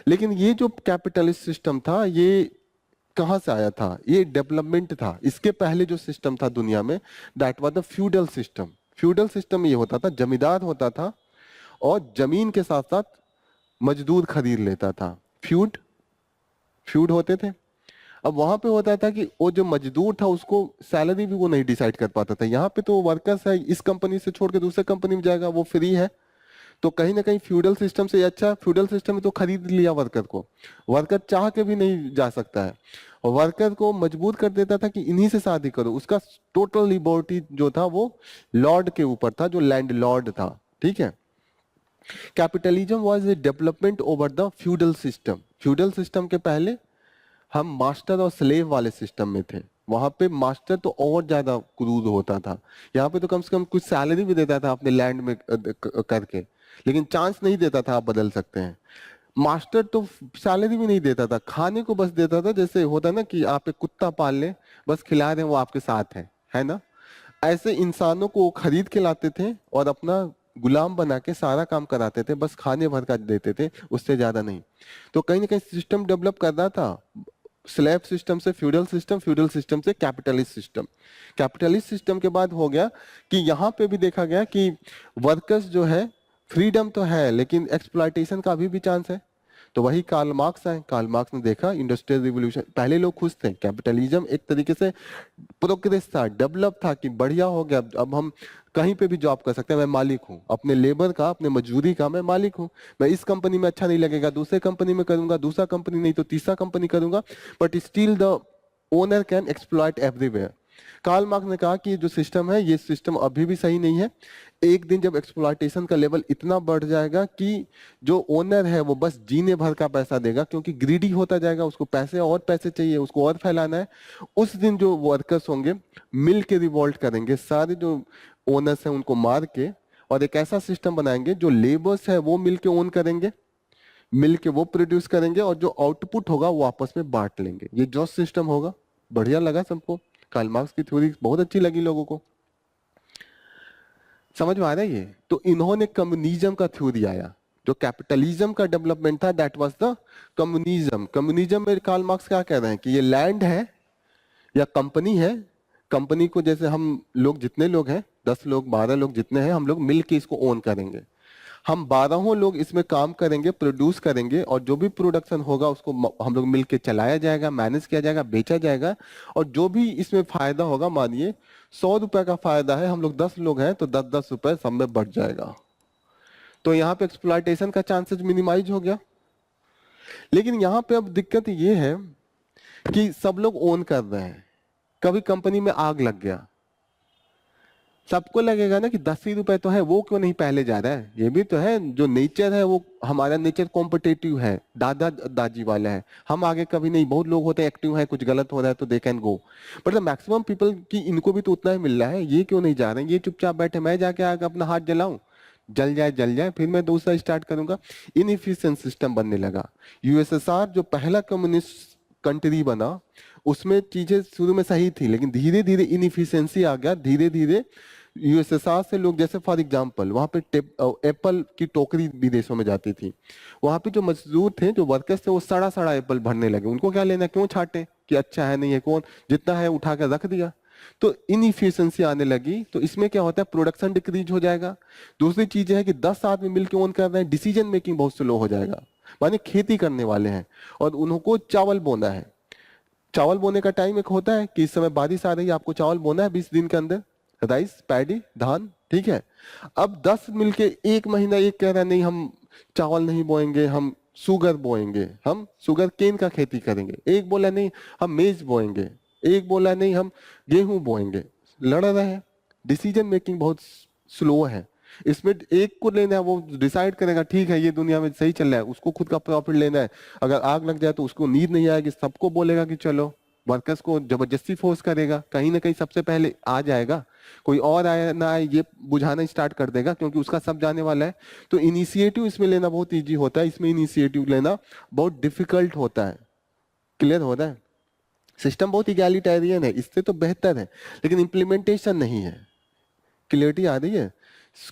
लेकिन ये जो कैपिटलिस्ट सिस्टम था ये कहां से आया था? ये डेवलपमेंट था। इसके पहले जो सिस्टम था दुनिया में, that was the feudal system. Feudal system ये होता था, जमींदार होता था और जमीन के साथ साथ मजदूर खरीद लेता था। फ्यूड फ्यूड होते थे। अब वहां पे होता था कि वो जो मजदूर था उसको सैलरी भी वो नहीं डिसाइड कर पाता था। यहाँ पे तो वर्कर्स है, इस कंपनी से छोड़ के दूसरे कंपनी में जाएगा, वो फ्री है। तो कहीं ना कहीं फ्यूडल सिस्टम से अच्छा, फ्यूडल सिस्टम में तो खरीद लिया वर्कर को, वर्कर चाह के भी नहीं जा सकता है, और वर्कर को मजबूर कर देता था कि इन्हीं से शादी करो। उसका टोटल लिबर्टी जो था वो लॉर्ड के ऊपर था, जो लैंड लॉर्ड था, ठीक है। Capitalism was a development over the feudal system. Feudal system के पहले हम मास्टर और स्लेव वाले सिस्टम में थे। वहां पे मास्टर तो और ज्यादा क्रूर होता था, यहाँ पे तो कम से कम कुछ सैलरी भी देता था अपने लैंड में करके, लेकिन चांस नहीं देता था आप बदल सकते हैं। मास्टर तो सैलरी भी नहीं देता था, खाने को बस देता था। जैसे होता ना कि आप एक कुत्ता पाल लें, बस खिला रहे हैं, वो आपके साथ है ना। ऐसे इंसानों को वो खरीद के लाते थे और अपना गुलाम बना के सारा काम कराते थे, बस खाने भर का देते थे, उससे ज्यादा नहीं। तो कहीं ना कहीं सिस्टम डेवलप कर रहा था, स्लैब सिस्टम से फ्यूडल सिस्टम, फ्यूडल सिस्टम से कैपिटलिस्ट सिस्टम। कैपिटलिस्ट सिस्टम के बाद हो गया कि यहाँ पे भी देखा गया कि वर्कर्स जो है, फ्रीडम तो है लेकिन एक्सप्लॉयटेशन का अभी भी चांस है। तो वही कार्ल मार्क्स है, कार्ल मार्क्स ने देखा इंडस्ट्रियल रिवॉल्यूशन, पहले लोग खुश थे, कैपिटलिज्म एक तरीके से प्रोग्रेस था, डेवलप था कि बढ़िया हो गया, अब हम कहीं पे भी जॉब कर सकते हैं, मैं मालिक हूँ अपने लेबर का, अपने मजदूरी का, मैं मालिक हूँ। मैं इस कंपनी में अच्छा नहीं लगेगा, दूसरे कंपनी में करूंगा, दूसरा कंपनी नहीं तो तीसरा कंपनी करूंगा, but still the owner can exploit everywhere. Karl Marx ने कहा कि जो सिस्टम है ये सिस्टम अभी भी सही नहीं है। एक दिन जब एक्सप्लॉयटेशन का लेवल इतना बढ़ जाएगा कि जो ओनर है वो बस जीने भर का पैसा देगा, क्योंकि ग्रीडी होता जाएगा, उसको पैसे और पैसे चाहिए, उसको और फैलाना है। उस दिन जो वर्कर्स होंगे मिल के रिवोल्ट करेंगे, सारे जो ओनर्स हैं उनको मार के, और एक ऐसा सिस्टम बनाएंगे जो लेबर्स है वो मिल के ओन करेंगे, मिल के वो प्रोड्यूस करेंगे, और जो आउटपुट होगा वो आपस में बांट लेंगे। ये जो सिस्टम होगा, बढ़िया लगा सबको? कार्ल मार्क्स की थ्योरी बहुत अच्छी लगी लोगों को, समझ में आ रहा है ये? तो इन्होंने कम्युनिज्म का थ्योरी आया, जो कैपिटलिज्म का डेवलपमेंट था, that was the communism. Communism में कार्ल मार्क्स क्या कह रहे हैं कि ये लैंड है या कंपनी है, कंपनी को जैसे हम लोग जितने लोग हैं, 10 लोग 12 लोग जितने हैं, हम लोग मिल के इसको ओन करेंगे। हम 12 लोग इसमें काम करेंगे, प्रोड्यूस करेंगे, और जो भी प्रोडक्शन होगा उसको हम लोग मिलके चलाया जाएगा, मैनेज किया जाएगा, बेचा जाएगा, और जो भी इसमें फायदा होगा, मानिए 100 रुपए का फायदा है, हम लोग 10 लोग हैं तो 10-10 रुपए सब में बढ़ जाएगा। तो यहाँ पे एक्सप्लॉयटेशन का चांसेस मिनिमाइज हो गया। लेकिन यहाँ पे अब दिक्कत ये है कि सब लोग ओन कर रहे हैं, कभी कंपनी में आग लग गया, सबको लगेगा ना कि 10 ही रुपए तो है, वो क्यों नहीं पहले जा रहा है? ये भी तो है, जो नेचर है वो, हमारा नेचर कॉम्पिटेटिव है, दादा दादी वाला है, हम आगे कभी नहीं। बहुत लोग होते हैं एक्टिव है, कुछ गलत हो रहा है तो they can go, but the maximum people की इनको भी तो उतना ही मिल रहा है, ये क्यों नहीं जा रहे हैं? ये चुपचाप बैठे, मैं जाके आगे अपना हाथ जलाऊं, जल जाए फिर मैं दूसरा स्टार्ट करूंगा। इनएफिशिएंट सिस्टम बनने लगा। यूएसएसआर जो पहला कम्युनिस्ट कंट्री बना, उसमें चीजें शुरू में सही थी, लेकिन धीरे धीरे इनएफिशिएंसी आ गया, धीरे धीरे यूएसएसआर से लोग, जैसे फॉर एग्जांपल वहां पे एप्पल की टोकरी विदेशों में जाती थी, वहां पे जो मजदूर थे, जो वर्कर्स थे, वो सड़ा सड़ा एप्पल भरने लगे। उनको क्या लेना, क्यों छाटे कि अच्छा है नहीं है, कौन जितना है उठा कर रख दिया। तो इनइफिशिएंसी आने लगी। तो इसमें क्या होता है, प्रोडक्शन डिक्रीज हो जाएगा। दूसरी चीज है कि 10 आदमी मिलकर ओन कर रहे हैं, डिसीजन मेकिंग बहुत स्लो हो जाएगा। माने खेती करने वाले हैं और उनको चावल बोना है, चावल बोने का टाइम एक होता है कि इस समय बारिश आ रही है, आपको चावल बोना है 20 दिन के अंदर, राइस पैडी धान, ठीक है। अब 10 मिलके एक महीना एक कह रहा है नहीं हम चावल नहीं बोएंगे, हम शुगर बोएंगे, हम शुगर केन का खेती करेंगे, एक बोला नहीं हम मेज बोएंगे, एक बोला नहीं हम गेहूं बोएंगे। लड़ रहे हैं, डिसीजन मेकिंग बहुत स्लो है इसमें। एक को लेना है, वो डिसाइड करेगा ठीक है ये दुनिया में सही चल रहा है, उसको खुद का प्रॉफिट लेना है। अगर आग लग जाए तो उसको नींद नहीं आएगी, सबको बोलेगा कि चलो, वर्कर्स को जबरदस्ती फोर्स करेगा, कहीं ना कहीं सबसे पहले आ जाएगा, कोई और आए ना आए ये बुझाना स्टार्ट कर देगा क्योंकि उसका सब जाने वाला है। तो इनिशिएटिव इसमें लेना बहुत इजी होता है, इसमें इनिशिएटिव लेना बहुत डिफिकल्ट होता है। क्लियर हो रहा है? सिस्टम बहुत इगैलिटेरियन है, इससे तो बेहतर है, लेकिन इम्प्लीमेंटेशन नहीं है। क्लियरिटी आ रही है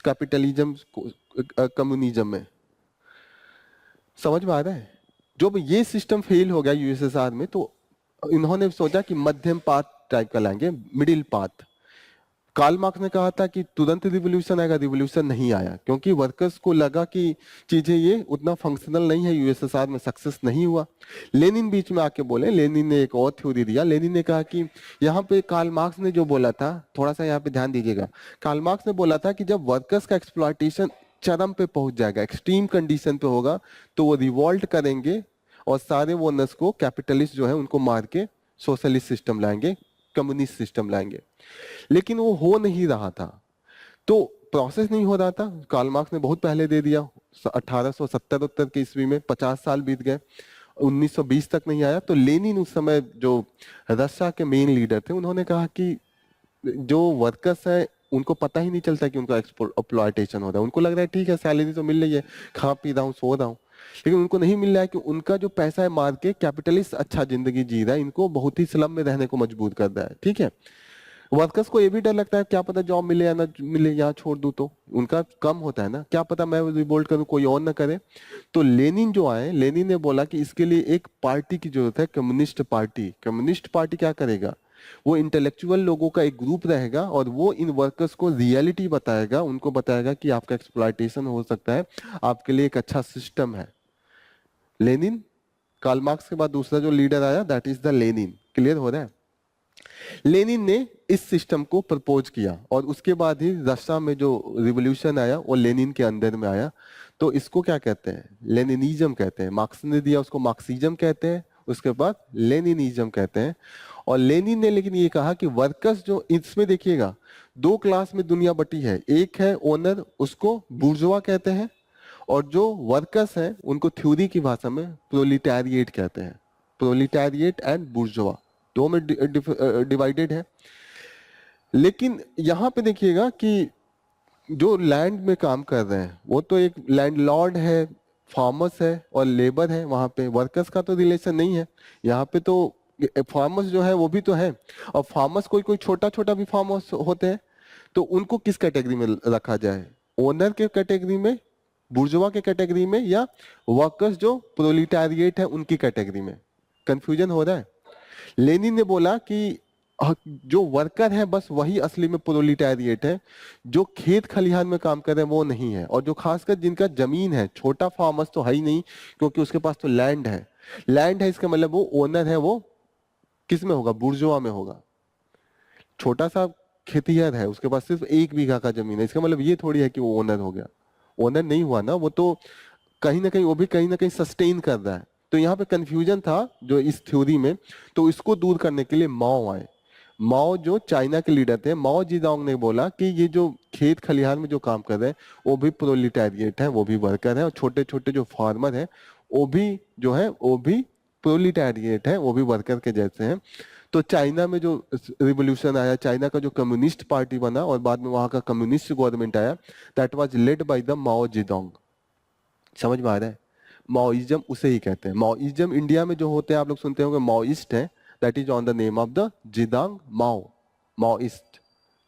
कैपिटलिज्म कम्युनिज्म में? समझ में आ रहा है? जब ये सिस्टम फेल हो गया यूएसएसआर में, तो इन्होंने सोचा कि मध्यम पाथ टाइप का लाएंगे, मिडिल पाथ। कार्ल मार्क्स ने कहा था कि तुरंत रिवोल्यूशन आएगा, रिवोल्यूशन नहीं आया क्योंकि वर्कर्स को लगा कि चीजें ये उतना फंक्शनल नहीं है, यूएसएसआर में सक्सेस नहीं हुआ। लेनिन बीच में आके बोले, लेनिन ने एक और थ्योरी दिया। लेनिन ने कहा कि यहाँ पे कार्ल मार्क्स ने जो बोला था, थोड़ा सा यहाँ पे ध्यान दीजिएगा, कार्ल मार्क्स ने बोला था कि जब वर्कर्स का एक्सप्लॉयटेशन चरम पे पहुंच जाएगा, एक्सट्रीम कंडीशन पे होगा, तो वो रिवॉल्ट करेंगे और सारे ओनर्स को, कैपिटलिस्ट जो है उनको मार के सोशलिस्ट सिस्टम लाएंगे, कम्युनिस्ट सिस्टम लाएंगे। लेकिन वो हो नहीं रहा था, तो प्रोसेस नहीं हो रहा था। कार्ल मार्क्स ने बहुत पहले दे दिया, 1870 के ईस्वी में, 50 साल बीत गए, 1920 तक नहीं आया। तो लेनिन उस समय जो रशिया के मेन लीडर थे, उन्होंने कहा कि जो वर्कर्स है उनको पता ही नहीं चलता कि उनका एक्सप्लॉयटेशन हो रहा है। उनको लग रहा है ठीक है सैलरी तो मिल रही है, खा पी रहा हूँ, सो रहा हूँ, लेकिन उनको नहीं मिल रहा है कि उनका जो पैसा है मार के कैपिटलिस्ट अच्छा जिंदगी जी रहा है, इनको बहुत ही स्लम में रहने को मजबूर कर रहा है। ठीक है, वर्कर्स को ये भी डर लगता है क्या पता जॉब मिले या ना मिले, यहाँ छोड़ दूं तो उनका कम होता है ना, क्या पता मैं रिवोल्ट करूं कोई और ना करे। तो लेनिन जो आए, लेनिन ने बोला कि इसके लिए एक पार्टी की जरूरत है, कम्युनिस्ट पार्टी। कम्युनिस्ट पार्टी क्या करेगा, वो इंटेलेक्चुअल लोगों का एक ग्रुप रहेगा और वो इन वर्कर्स को रियलिटी बताएगा, उनको बताएगा कि आपका एक्सप्लॉयटेशन हो सकता है, आपके लिए एक अच्छा सिस्टम है। लेनिन, कार्ल मार्क्स के बाद दूसरा जो लीडर आया that is the Lenin. Clear हो रहा है? लेनिन ने इस सिस्टम को प्रपोज किया और उसके बाद ही रशिया में जो रिवॉल्यूशन आया वो लेनिन के अंदर में आया। तो इसको क्या कहते हैं, लेनिनिज्म कहते हैं। मार्क्स ने दिया उसको मार्क्सिज्म कहते हैं, उसके बाद लेनिनिज्म कहते हैं। और लेनिन ने लेकिन ये कहा कि वर्कर्स जो, इसमें देखिएगा दो क्लास में दुनिया बटी है, एक है ओनर, उसको बुर्जुआ कहते हैं, और जो वर्कर्स हैं उनको थ्योरी की भाषा में प्रोलिटारिएट कहते हैं। प्रोलिटारिएट एंड बुर्जुआ दो में डिवाइडेड है। लेकिन यहां पे देखिएगा कि जो लैंड में काम कर रहे हैं वो तो एक लैंडलॉर्ड है, फार्मर्स है और लेबर है, वहां पे वर्कर्स का तो रिलेशन नहीं है। यहाँ पे तो फार्मर्स जो है वो भी तो है, और फार्मर्स कोई कोई छोटा छोटा भी फार्मर्स होते हैं, तो उनको किस कैटेगरी में रखा जाए, ओनर के कैटेगरी में, बुर्जुआ के कैटेगरी में, या वर्कर्स जो प्रोलिटारिएट है उनकी कैटेगरी में? कंफ्यूजन हो रहा है। लेनिन ने बोला कि जो वर्कर है बस वही असली में प्रोलिटारिएट है, जो खेत खलिहान में काम कर रहे हैं वो नहीं है, और जो खासकर जिनका जमीन है, छोटा फार्मर्स तो है ही नहीं क्योंकि उसके पास तो लैंड है। लैंड है इसका मतलब वो ओनर है, वो किस में होगा, बुर्जुआ में होगा। छोटा सा खेतिहर है, उसके पास सिर्फ 1 बीघा का जमीन है, इसका मतलब ये थोड़ी है कि वो ओनर हो गया। ओनर नहीं हुआ ना, वो तो कहीं ना कहीं वो भी कहीं ना कहीं सस्टेन कर रहा है। तो यहाँ पे कंफ्यूजन था जो इस थ्योरी में, तो इसको दूर करने के लिए माओ आए। माओ जो चाइना के लीडर थे, माओ जेडोंग ने बोला कि ये जो खेत खलिहान में जो काम कर रहे हैं वो भी प्रोलिटारिएट है, वो भी वर्कर है, और छोटे छोटे जो फार्मर है वो भी जो है वो भी प्रोलिटारिएट है, वो भी वर्कर के जैसे हैं। तो चाइना में जो रिवोल्यूशन आया, चाइना का जो कम्युनिस्ट पार्टी बना और बाद में वहां का कम्युनिस्ट गवर्नमेंट आया, that was led by the Mao Zedong. समझ में आ रहा है? माओइज्म उसे ही कहते हैं। माओइज्म इंडिया में जो होते हैं आप लोग सुनते होंगे माओइस्ट है, that is on the name of the Zedong Mao, Maoist.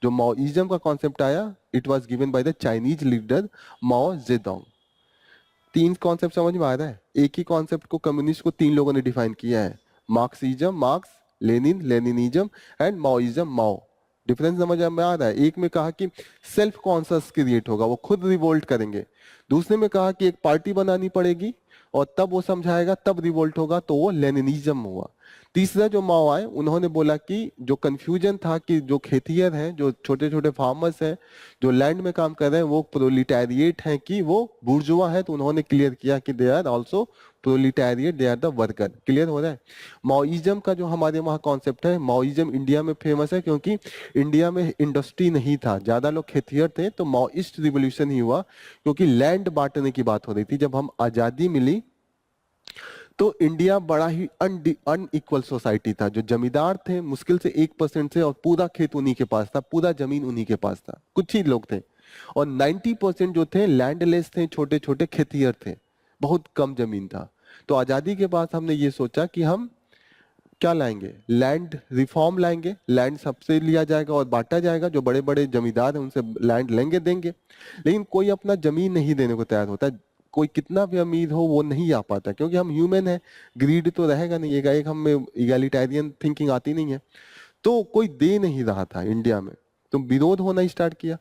जो माओइज्म का कॉन्सेप्ट आया, it was given by the Chinese leader Mao Zedong. 3 concept समझ में आ रहा है? एक ही कॉन्सेप्ट को कम्युनिस्ट को 3 लोगों ने डिफाइन किया है, Marxism Marx, Lenin Leninism, and Maoism Mao. Difference समझ में आ रहा है? एक में कहा कि सेल्फ कॉन्शियस क्रिएट होगा, वो खुद रिवोल्ट करेंगे। दूसरे में कहा कि एक पार्टी बनानी पड़ेगी और तब वो समझाएगा, तब रिवोल्ट होगा, तो वो लेनिनिज्म हुआ। तीसरा जो माओ आए, उन्होंने बोला कि जो कंफ्यूजन था कि जो खेतिहर हैं, जो छोटे छोटे फार्मर्स हैं, जो लैंड में काम कर रहे हैं, वो प्रोलिटारिएट हैं कि वो बुर्जुआ है, तो उन्होंने क्लियर किया कि they are also proletariat, they are the worker. Clear हो रहा है? माओइज्म का जो हमारे वहाँ कॉन्सेप्ट है, माओइज्म इंडिया में फेमस है क्योंकि इंडिया में इंडस्ट्री नहीं था, ज्यादा लोग खेतिहर थे, तो माओइस्ट रिवोल्यूशन ही हुआ क्योंकि लैंड बांटने की बात हो रही थी। जब हम आजादी मिली तो इंडिया बड़ा ही अनइक्वल सोसाइटी था। जो जमींदार थे मुश्किल से 1% से, और पूरा खेत उन्हीं के पास था, पूरा जमीन उन्हीं के पास था, कुछ ही लोग थे। और 90% जो थे लैंडलेस थे, छोटे छोटे खेतिहर थे, बहुत कम जमीन था। तो आजादी के बाद हमने ये सोचा कि हम क्या लाएंगे, लैंड रिफॉर्म लाएंगे, लैंड सबसे लिया जाएगा और बांटा जाएगा। जो बड़े बड़े जमींदार हैं उनसे लैंड लेंगे, देंगे, लेकिन कोई अपना जमीन नहीं देने को तैयार होता। कोई कितना भी अमीर हो वो नहीं आ पाता, क्योंकि हम ह्यूमन है, ग्रीड तो रहेगा नहीं, एक हम में इगैलिटेरियन थिंकिंग आती नहीं है। तो कोई दे नहीं रहा था इंडिया में, तो विरोध होना स्टार्ट किया।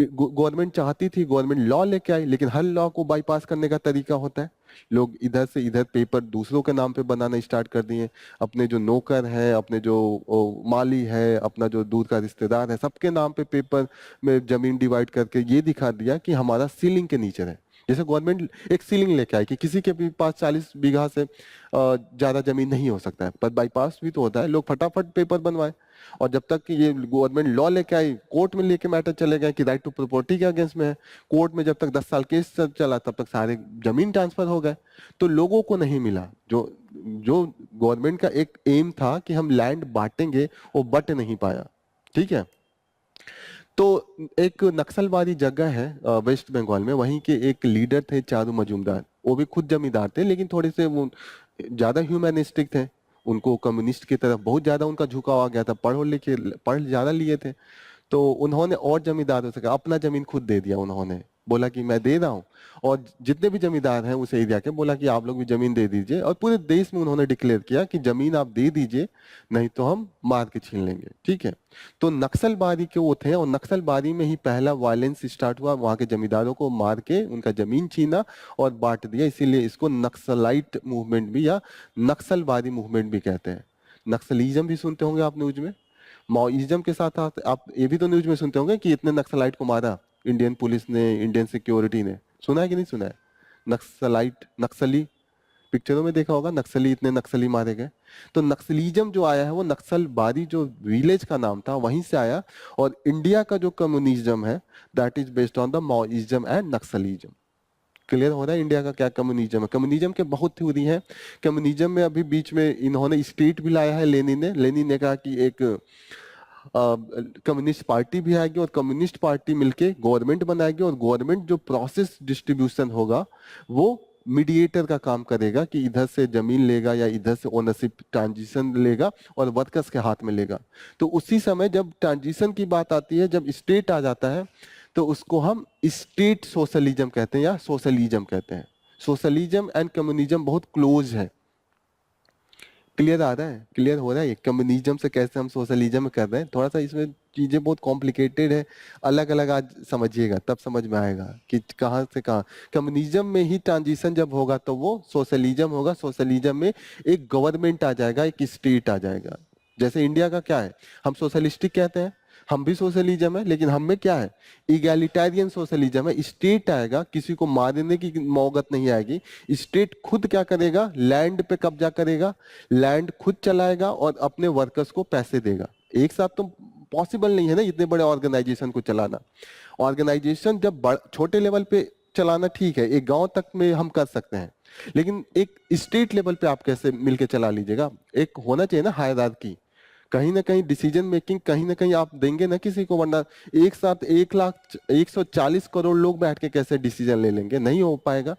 गवर्नमेंट चाहती थी, गवर्नमेंट लॉ लेके आई, लेकिन हर लॉ को बाईपास करने का तरीका होता है। लोग इधर से इधर पेपर दूसरों के नाम पे बनाना स्टार्ट कर दिए। अपने जो नौकर है, अपने जो माली है, अपना जो दूर का रिश्तेदार है, सबके नाम पे पेपर में जमीन डिवाइड करके ये दिखा दिया कि हमारा सीलिंग के नीचे है। जैसे गवर्नमेंट एक सीलिंग लेके आई कि किसी के भी पास 40 बीघा से ज्यादा जमीन नहीं हो सकता है, पर बाईपास भी तो होता है, लोग फटाफट पेपर बनवाए। और जब तक कि ये गवर्नमेंट लॉ लेके आई, कोर्ट में लेके मैटर चले गए कि राइट टू प्रॉपर्टी के अगेंस्ट में है, कोर्ट में जब तक 10 साल केस चला तब तक सारे जमीन ट्रांसफर हो गए। तो लोगों को नहीं मिला, जो जो गवर्नमेंट का एक एम था कि हम लैंड बांटेंगे, वो बट नहीं पाया। ठीक है? तो एक नक्सलवादी जगह है वेस्ट बंगाल में, वहीं के एक लीडर थे चारू मजूमदार। वो भी खुद जमींदार थे, लेकिन थोड़े से वो ज्यादा ह्यूमैनिस्टिक थे। उनको कम्युनिस्ट की तरफ बहुत ज्यादा उनका झुकाव आ गया था, पढ़ ज्यादा लिए थे। तो उन्होंने और जमींदारों से कहा, अपना जमीन खुद दे दिया। उन्होंने बोला कि मैं दे रहा हूँ, और जितने भी जमींदार हैं उस एरिया के, बोला कि आप लोग भी जमीन दे दीजिए। और पूरे देश में उन्होंने डिक्लेयर किया कि जमीन आप दे दीजिए, नहीं तो हम मार के छीन लेंगे। ठीक है? तो नक्सलबारी के वो थे, और नक्सलबारी में ही पहला वायलेंस स्टार्ट हुआ। वहां के जमींदारों को मार के उनका जमीन छीना और बांट दिया। इसीलिए इसको नक्सलाइट मूवमेंट भी या नक्सलवादी मूवमेंट भी कहते हैं। नक्सलिज्म भी सुनते होंगे आप न्यूज में। माओइज्म के साथ आप ये भी तो न्यूज में सुनते होंगे कि इतने नक्सलाइट को मारा इंडियन पुलिस ने, इंडियन सिक्योरिटी ने। सुना है कि नहीं सुना है? नक्सलाइट, नक्सली, पिक्चरों में देखा होगा, नक्सली, इतने नक्सली मारे गए। तो नक्सलिज्म जो आया है वो नक्सलबारी जो विलेज का नाम था वहीं से आया। और इंडिया का जो कम्युनिज्म है that is based on the Maoism and Naxalism. Clear हो रहा है इंडिया का क्या कम्युनिज्म है? कम्युनिज्म के बहुत थ्योरी है। कम्युनिज्म में अभी बीच में इन्होंने स्टेट भी लाया है, लेनिन ने कहा कि एक कम्युनिस्ट पार्टी भी आएगी और कम्युनिस्ट पार्टी मिलके गवर्नमेंट बनाएगी, और गवर्नमेंट जो प्रोसेस डिस्ट्रीब्यूशन होगा वो मीडिएटर का काम करेगा कि इधर से जमीन लेगा या इधर से ओनरशिप ट्रांजिशन लेगा और वर्कर्स के हाथ में लेगा। तो उसी समय जब ट्रांजिशन की बात आती है, जब स्टेट आ जाता है, तो उसको हम स्टेट सोशलिज्म कहते हैं या सोशलिज्म कहते हैं। सोशलिज्म एंड कम्युनिज्म बहुत क्लोज है। क्लियर आ रहा है? क्लियर हो रहा है? कम्युनिज्म से कैसे हम सोशलिज्म में कर रहे हैं, थोड़ा सा इसमें चीजें बहुत कॉम्प्लिकेटेड है, अलग अलग आज समझिएगा तब समझ में आएगा कि कहाँ से कहाँ। कम्युनिज्म में ही ट्रांजिशन जब होगा तो वो सोशलिज्म होगा। सोशलिज्म में एक गवर्नमेंट आ जाएगा, एक स्टेट आ जाएगा। जैसे इंडिया का क्या है, हम सोशलिस्टिक कहते हैं, हम भी सोशलिज्म है, लेकिन हम में क्या है, इगैलिटेरियन सोशलिज्म है। स्टेट आएगा, किसी को मारने की नौबत नहीं आएगी। स्टेट खुद क्या करेगा, लैंड पे कब्जा करेगा, लैंड खुद चलाएगा और अपने वर्कर्स को पैसे देगा। एक साथ तो पॉसिबल नहीं है ना इतने बड़े ऑर्गेनाइजेशन को चलाना। ऑर्गेनाइजेशन जब छोटे लेवल पे चलाना ठीक है, एक गांव तक में हम कर सकते हैं, लेकिन एक स्टेट लेवल पे आप कैसे मिलके चला लीजिएगा? एक होना चाहिए ना हायरार्की, कहीं ना कहीं डिसीजन मेकिंग कहीं ना कहीं आप देंगे ना किसी को, वरना एक साथ 1,40 करोड़ लोग बैठ के कैसे डिसीजन ले लेंगे? नहीं हो पाएगा।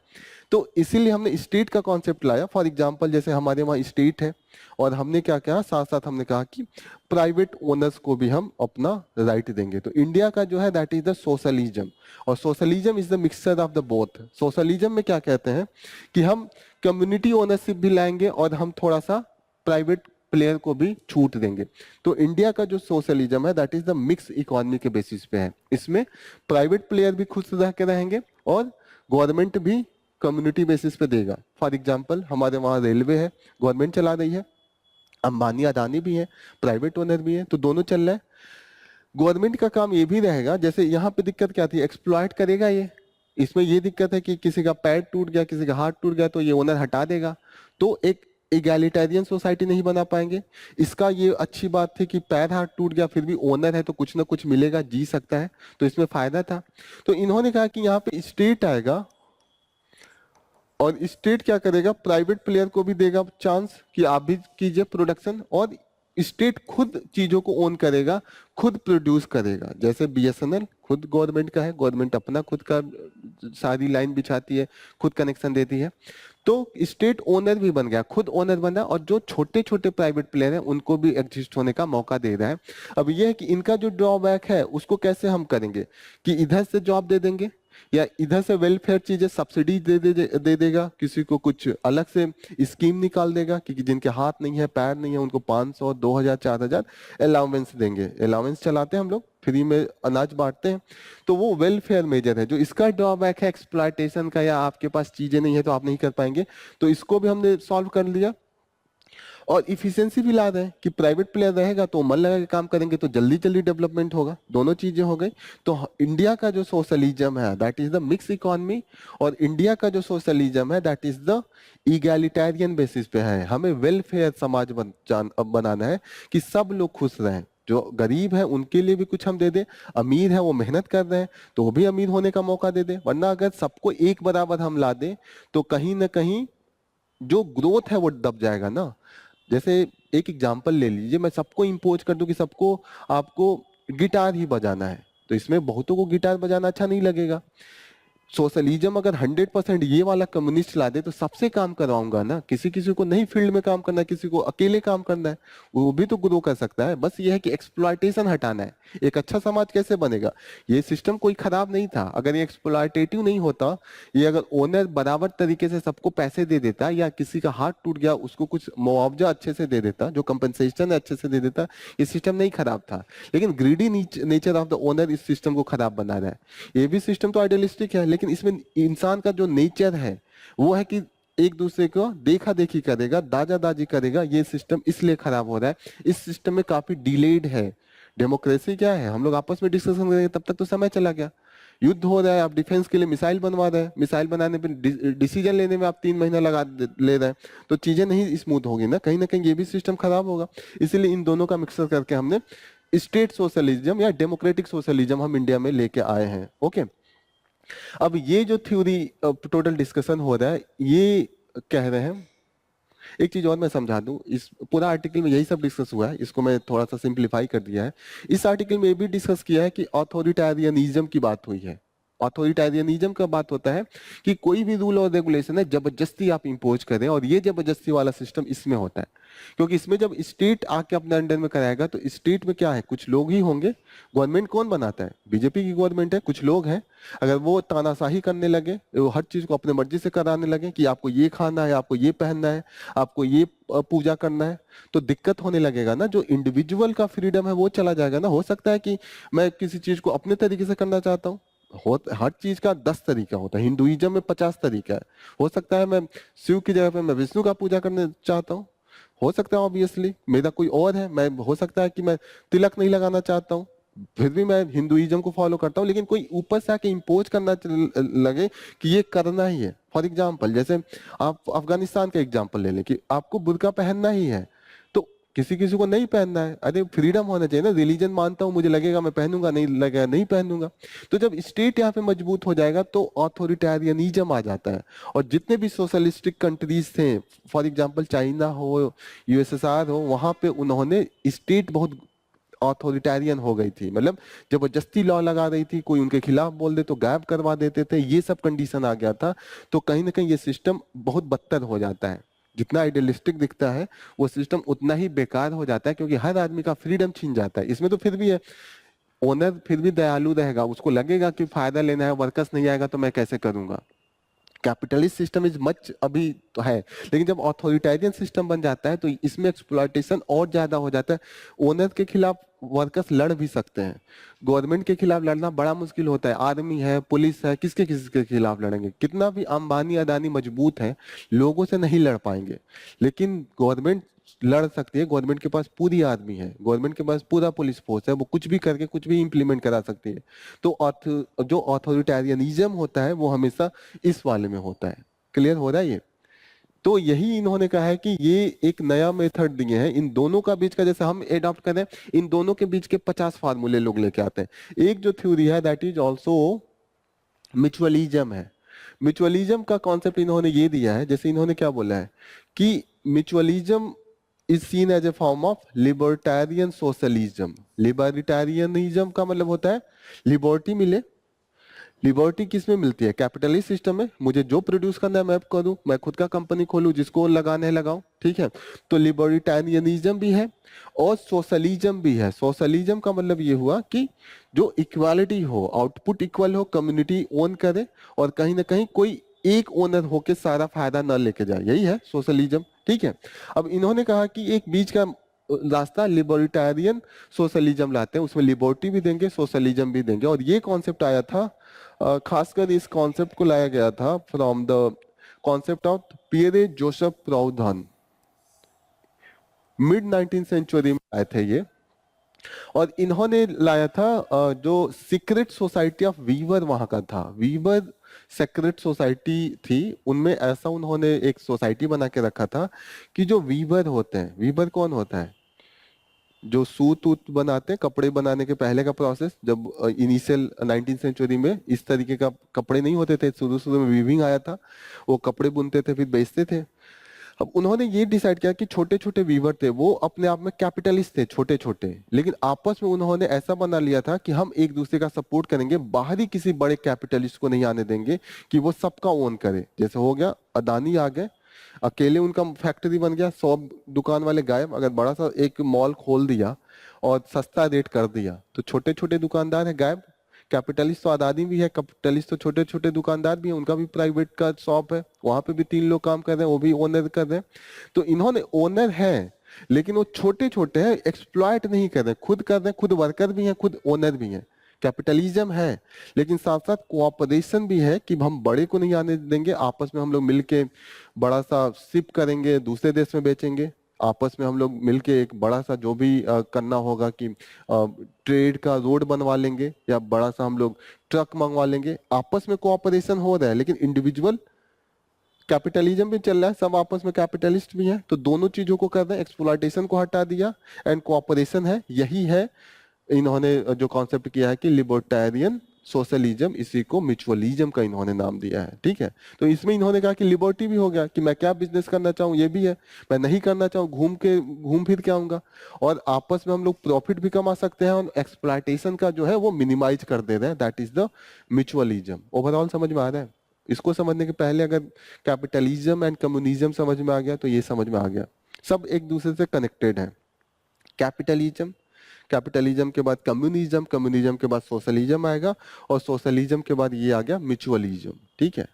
तो इसीलिए हमने स्टेट का कॉन्सेप्ट लाया। फॉर एग्जांपल जैसे हमारे वहाँ स्टेट है, और हमने क्या कहा, साथ साथ हमने कहा कि प्राइवेट ओनर्स को भी हम अपना राइट देंगे। तो इंडिया का जो है दैट इज द सोशलिज्म, और socialism is the mixture of the both. Socialism में क्या कहते हैं कि हम कम्युनिटी ओनरशिप भी लाएंगे और हम थोड़ा सा प्राइवेट प्लेयर को भी छूट देंगे। तो इंडिया का जो सोशलिज्म है that is the mix economy के बेसिस पे है। इसमें प्राइवेट प्लेयर भी खुश रह के रहेंगे और गवर्नमेंट भी कम्युनिटी बेसिस पे देगा। फॉर एग्जांपल हमारे वहाँ रेलवे है, गवर्नमेंट चला रही है, अंबानी अदानी भी है, प्राइवेट ओनर भी है, तो दोनों चल रहा है। गवर्नमेंट का काम ये भी रहेगा, जैसे यहाँ पे दिक्कत क्या थी, एक्सप्लॉइट करेगा ये। इसमें ये दिक्कत है कि किसी का पैर टूट गया, किसी का हाथ टूट गया, तो ये ओनर हटा देगा, तो एक इगैलिटेरियन सोसाइटी नहीं बना पाएंगे। इसका ये अच्छी बात थी कि पैर हाथ टूट गया फिर भी ओनर है तो कुछ ना कुछ मिलेगा, जी सकता है, तो इसमें फायदा था। तो इन्होंने कहा कि यहाँ पे स्टेट आएगा और स्टेट क्या करेगा, प्राइवेट प्लेयर को भी देगा चांस कि आप भी कीजिए प्रोडक्शन, और स्टेट खुद चीजों को ओन करेगा, खुद प्रोड्यूस करेगा। जैसे बीएसएनएल खुद गवर्नमेंट का है, गवर्नमेंट अपना खुद का सारी लाइन बिछाती है, खुद कनेक्शन देती है, तो स्टेट ओनर भी बन गया, खुद ओनर बना, और जो छोटे छोटे प्राइवेट प्लेयर हैं उनको भी एग्जिस्ट होने का मौका दे रहा है। अब यह है कि इनका जो ड्रॉबैक है उसको कैसे हम करेंगे, कि इधर से जॉब दे देंगे या इधर से वेलफेयर चीजें सब्सिडी दे देगा, किसी को कुछ अलग से स्कीम निकाल देगा कि जिनके हाथ नहीं है पैर नहीं है उनको 500 2000 4000 अलाउंस देंगे। अलाउंस चलाते हैं हम लोग, फ्री में अनाज बांटते हैं, तो वो वेलफेयर मेजर है। जो इसका ड्रॉबैक है एक्सप्लॉयटेशन का, या आपके पास चीजें नहीं है तो आप नहीं कर पाएंगे, तो इसको भी हमने सॉल्व कर लिया। और इफिशियंसी भी ला रहे हैं कि प्राइवेट प्लेयर रहेगा तो मन लगा के काम करेंगे तो जल्दी जल्दी डेवलपमेंट होगा, दोनों चीजें हो गई। तो इंडिया का जो सोशलिज्म है that is the mix economy, और इंडिया का जो सोशलिज्म है that is the egalitarian basis पे है। हमें वेलफेयर समाज बनाना है कि सब लोग खुश रहें, जो गरीब है उनके लिए भी कुछ हम दे दें, अमीर है वो मेहनत कर रहे हैं तो वो भी अमीर होने का मौका दे दें। वरना अगर सबको एक बराबर हम ला दें तो कहीं ना कहीं जो ग्रोथ है वो दब जाएगा ना। जैसे एक एग्जांपल ले लीजिए, मैं सबको इंपोज कर दूं कि सबको आपको गिटार ही बजाना है, तो इसमें बहुतों को गिटार बजाना अच्छा नहीं लगेगा। सोशलिज्म अगर 100% ये वाला कम्युनिस्ट ला दे तो सबसे काम करवाऊंगा ना, किसी किसी को नहीं फील्ड में काम करना है, किसी को अकेले काम करना है, वो भी तो ग्रो कर सकता है। बस ये है कि एक्सप्लॉयटेशन हटाना है। एक अच्छा समाज कैसे बनेगा, ये सिस्टम कोई खराब नहीं था अगर ये एक्सप्लॉयटेटिव नहीं होता। ये अगर ओनर बराबर तरीके से सबको पैसे दे देता, या किसी का हाथ टूट गया उसको कुछ मुआवजा अच्छे से दे देता, जो कंपनसेशन है अच्छे से दे देता, ये सिस्टम नहीं खराब था। लेकिन greedy nature of the owner इस सिस्टम को खराब बना रहा है। ये भी सिस्टम तो आइडियलिस्टिक है, लेकिन इसमें इंसान का जो नेचर है वो है कि एक दूसरे को देखा देखी करेगा, दाजा दाजी करेगा। ये सिस्टम इसलिए खराब हो रहा है। इस सिस्टम में काफी डिलेड है। डेमोक्रेसी क्या है, हम लोग आपस में डिस्कशन करेंगे तब तक तो समय चला गया। युद्ध हो रहा है, आप डिफेंस के लिए मिसाइल बनवा रहे हैं, मिसाइल बनाने पे डिसीजन लेने में आप 3 महीना ले रहे हैं, तो चीजें नहीं स्मूथ होगी ना, कहीं ये भी सिस्टम खराब होगा। इसीलिए इन दोनों का मिक्सर करके हमने स्टेट सोशलिज्म या डेमोक्रेटिक सोशलिज्म हम इंडिया में लेके आए हैं। ओके, अब ये जो थ्योरी टोटल डिस्कशन हो रहा है, ये कह रहे हैं, एक चीज और मैं समझा दूं, इस पूरा आर्टिकल में यही सब डिस्कस हुआ है, इसको मैं थोड़ा सा सिंप्लीफाई कर दिया है। इस आर्टिकल में ये भी डिस्कस किया है कि ऑथोरिटेरियनिज्म की बात हुई है। ऑथोरिटेरियनिज्म का बात होता है कि कोई भी रूल और रेगुलेशन है जबरदस्ती आप इंपोज करें, और ये जबरदस्ती वाला सिस्टम इसमें होता है। क्योंकि इसमें जब स्टेट आके अपने अंडर में कराएगा तो स्टेट में क्या है, कुछ लोग ही होंगे। गवर्नमेंट कौन बनाता है, बीजेपी की गवर्नमेंट है, कुछ लोग हैं। अगर वो तानाशाही करने लगे, वो हर चीज को अपने मर्जी से कराने लगे कि आपको ये खाना है, आपको ये पहनना है, आपको ये पूजा करना है, तो दिक्कत होने लगेगा ना। जो इंडिविजुअल का फ्रीडम है वो चला जाएगा ना। हो सकता है कि मैं किसी चीज को अपने तरीके से करना चाहता हूँ, हर चीज का 10 तरीका होता है, हिंदुइज्म में 50 तरीका है। हो सकता है मैं शिव की जगह पे मैं विष्णु का पूजा करने चाहता हूँ, हो सकता है ऑब्वियसली मेरा कोई और है, मैं हो सकता है कि मैं तिलक नहीं लगाना चाहता हूँ, फिर भी मैं हिंदुइज्म को फॉलो करता हूँ। लेकिन कोई ऊपर से आके इम्पोज करना लगे कि ये करना ही है। फॉर एग्जाम्पल, जैसे आप अफगानिस्तान का एग्जाम्पल ले लें कि आपको बुर्का पहनना ही है, तो किसी किसी को नहीं पहनना है। अरे फ्रीडम होना चाहिए ना, रिलीजन मानता हूँ, मुझे लगेगा मैं पहनूंगा, नहीं लगेगा नहीं पहनूंगा। तो जब स्टेट यहाँ पे मजबूत हो जाएगा तो ऑथोरिटेरियनिज्म आ जाता है। और जितने भी सोशलिस्टिक कंट्रीज थे, फॉर एग्जाम्पल चाइना हो, यूएसएसआर हो, वहां पे उन्होंने स्टेट बहुत ऑथोरिटेरियन हो गई थी, मतलब जबरदस्ती लॉ लगा रही थी, कोई उनके खिलाफ बोल दे तो गायब करवा देते थे, ये सब कंडीशन आ गया था। तो कहीं ना कहीं ये सिस्टम बहुत बदतर हो जाता है। जितना आइडियलिस्टिक दिखता है वो सिस्टम उतना ही बेकार हो जाता है, क्योंकि हर आदमी का फ्रीडम छीन जाता है। इसमें तो फिर भी है, ओनर फिर भी दयालु रहेगा, उसको लगेगा कि फायदा लेना है, वर्कर्स नहीं आएगा तो मैं कैसे करूंगा। कैपिटलिस्ट सिस्टम इज मच अभी तो है, लेकिन जब ऑथोरिटेरियन सिस्टम बन जाता है तो इसमें एक्सप्लॉयटेशन और ज्यादा हो जाता है। ओनर के खिलाफ वर्कर्स लड़ भी सकते हैं, गवर्नमेंट के खिलाफ लड़ना बड़ा मुश्किल होता है। आर्मी है, पुलिस है, किसके खिलाफ लड़ेंगे। कितना भी अंबानी अदानी मजबूत है, लोगों से नहीं लड़ पाएंगे। लेकिन गवर्नमेंट लड़ सकती है, गवर्नमेंट के पास पूरी आर्मी है, गवर्नमेंट के पास पूरा पुलिस फोर्स है, वो कुछ भी करके कुछ भी इंप्लीमेंट करा सकती है। तो जो ऑथोरिटेरियनिज्म होता है वो हमेशा इस वाले में होता है। क्लियर हो रहा है ये? तो यही इन्होंने कहा है कि ये एक नया मेथड दिए हैं, इन दोनों का बीच का जैसे हम एडॉप्ट करें, इन दोनों के बीच के 50 फार्मूले लोग लेके आते हैं। एक जो थ्योरी है दैट इज ऑल्सो म्यूचुअलिज्म है। म्यूचुअलिज्म का कॉन्सेप्ट इन्होंने ये दिया है, जैसे इन्होंने क्या बोला है कि mutualism is seen as a form of libertarian socialism. Libertarianism का मतलब होता है लिबर्टी मिले। लिबर्टी किस में मिलती है? कैपिटलिस्ट सिस्टम में। मुझे जो प्रोड्यूस करना है मैं करूं, मैं खुद का कंपनी खोलूं, जिसको लगाना है लगाऊं, ठीक है। तो लिबर्टारियनिज्म भी है और सोशलिज्म भी है। सोशलिज्म का मतलब ये हुआ कि जो इक्वालिटी हो, आउटपुट इक्वल हो, कम्युनिटी ओन करे और कहीं ना कहीं कोई एक ओनर होके सारा फायदा न लेके जाए, यही है सोशलिज्म, ठीक है। अब इन्होंने कहा कि एक बीच का रास्ता लिबर्टारियन सोशलिज्म लाते हैं, उसमें लिबर्टी भी देंगे, सोशलिज्म भी देंगे। और ये कॉन्सेप्ट आया था खासकर इस कॉन्सेप्ट को लाया गया था from the concept of Pierre Joseph Proudhon. Mid 19th century में आए थे ये, और इन्होंने लाया था जो सीक्रेट सोसाइटी ऑफ वीवर वहां का था। वीवर सीक्रेट सोसाइटी थी, उनमें ऐसा उन्होंने एक सोसाइटी बना के रखा था कि जो वीवर होते हैं, वीवर कौन होता है? जो सूत ऊत बनाते हैं, कपड़े बनाने के पहले का प्रोसेस, जब इनिशियल 19th सेंचुरी में इस तरीके का कपड़े नहीं होते थे, शुरू शुरू में वीविंग आया था, वो कपड़े बुनते थे फिर बेचते थे। अब उन्होंने ये डिसाइड किया कि छोटे छोटे वीवर थे वो अपने आप में कैपिटलिस्ट थे, छोटे छोटे, लेकिन आपस में उन्होंने ऐसा बना लिया था कि हम एक दूसरे का सपोर्ट करेंगे, बाहरी किसी बड़े कैपिटलिस्ट को नहीं आने देंगे कि वो सबका ओन करे। जैसे हो गया अदानी आ गए, अकेले उनका फैक्ट्री बन गया, 100 दुकान वाले गायब। अगर बड़ा सा एक मॉल खोल दिया और सस्ता रेट कर दिया तो छोटे छोटे दुकानदार है गायब। कैपिटलिस्ट तो अदानी भी है, कैपिटलिस्ट तो छोटे छोटे दुकानदार भी है, उनका भी प्राइवेट का शॉप है, वहां पे भी 3 लोग काम कर रहे हैं, वो भी ओनर कर रहे हैं। तो इन्होंने ओनर है लेकिन वो छोटे छोटे हैं, एक्सप्लॉइट नहीं कर रहे, खुद कर रहे हैं, खुद वर्कर भी हैं, खुद ओनर भी हैं। कैपिटलिज्म है लेकिन साथ साथ कोऑपरेशन भी है कि हम बड़े को नहीं आने देंगे, आपस में हम लोग मिलके बड़ा सा शिप करेंगे, दूसरे देश में बेचेंगे, आपस में हम लोग मिलके एक बड़ा सा जो भी करना होगा कि ट्रेड का रोड बनवा लेंगे या बड़ा सा हम लोग ट्रक मंगवा लेंगे। आपस में कोऑपरेशन हो रहा है, लेकिन इंडिविजुअल कैपिटलिज्म भी चल रहा है, सब आपस में कैपिटलिस्ट भी हैं, तो दोनों चीजों को कर रहे हैं। एक्सप्लॉयटेशन को हटा दिया एंड कोऑपरेशन है, यही है इन्होंने जो कॉन्सेप्ट किया है कि लिबर्टारियन सोशलिज्म, इसी को म्यूचुअलिज्म का इन्होंने नाम दिया है, ठीक है। तो इसमें इन्होंने कहा कि लिबर्टी भी हो गया कि मैं क्या बिजनेस करना चाहूँ ये भी है, मैं नहीं करना चाहूँ घूम फिर के आऊंगा, और आपस में हम लोग प्रॉफिट भी कमा सकते हैं और एक्सप्लॉयटेशन का जो है वो मिनिमाइज कर दे रहे हैं, that is the mutualism. Overall समझ में आ रहा है? इसको समझने के पहले अगर कैपिटलिज्म एंड कम्युनिज्म समझ में आ गया तो ये समझ में आ गया, सब एक दूसरे से कनेक्टेड है। कैपिटलिज्म, कैपिटलिज्म के बाद कम्युनिज्म, कम्युनिज्म के बाद सोशलिज्म आएगा और सोशलिज्म के बाद ये आ गया म्यूचुअलिज्म, ठीक है।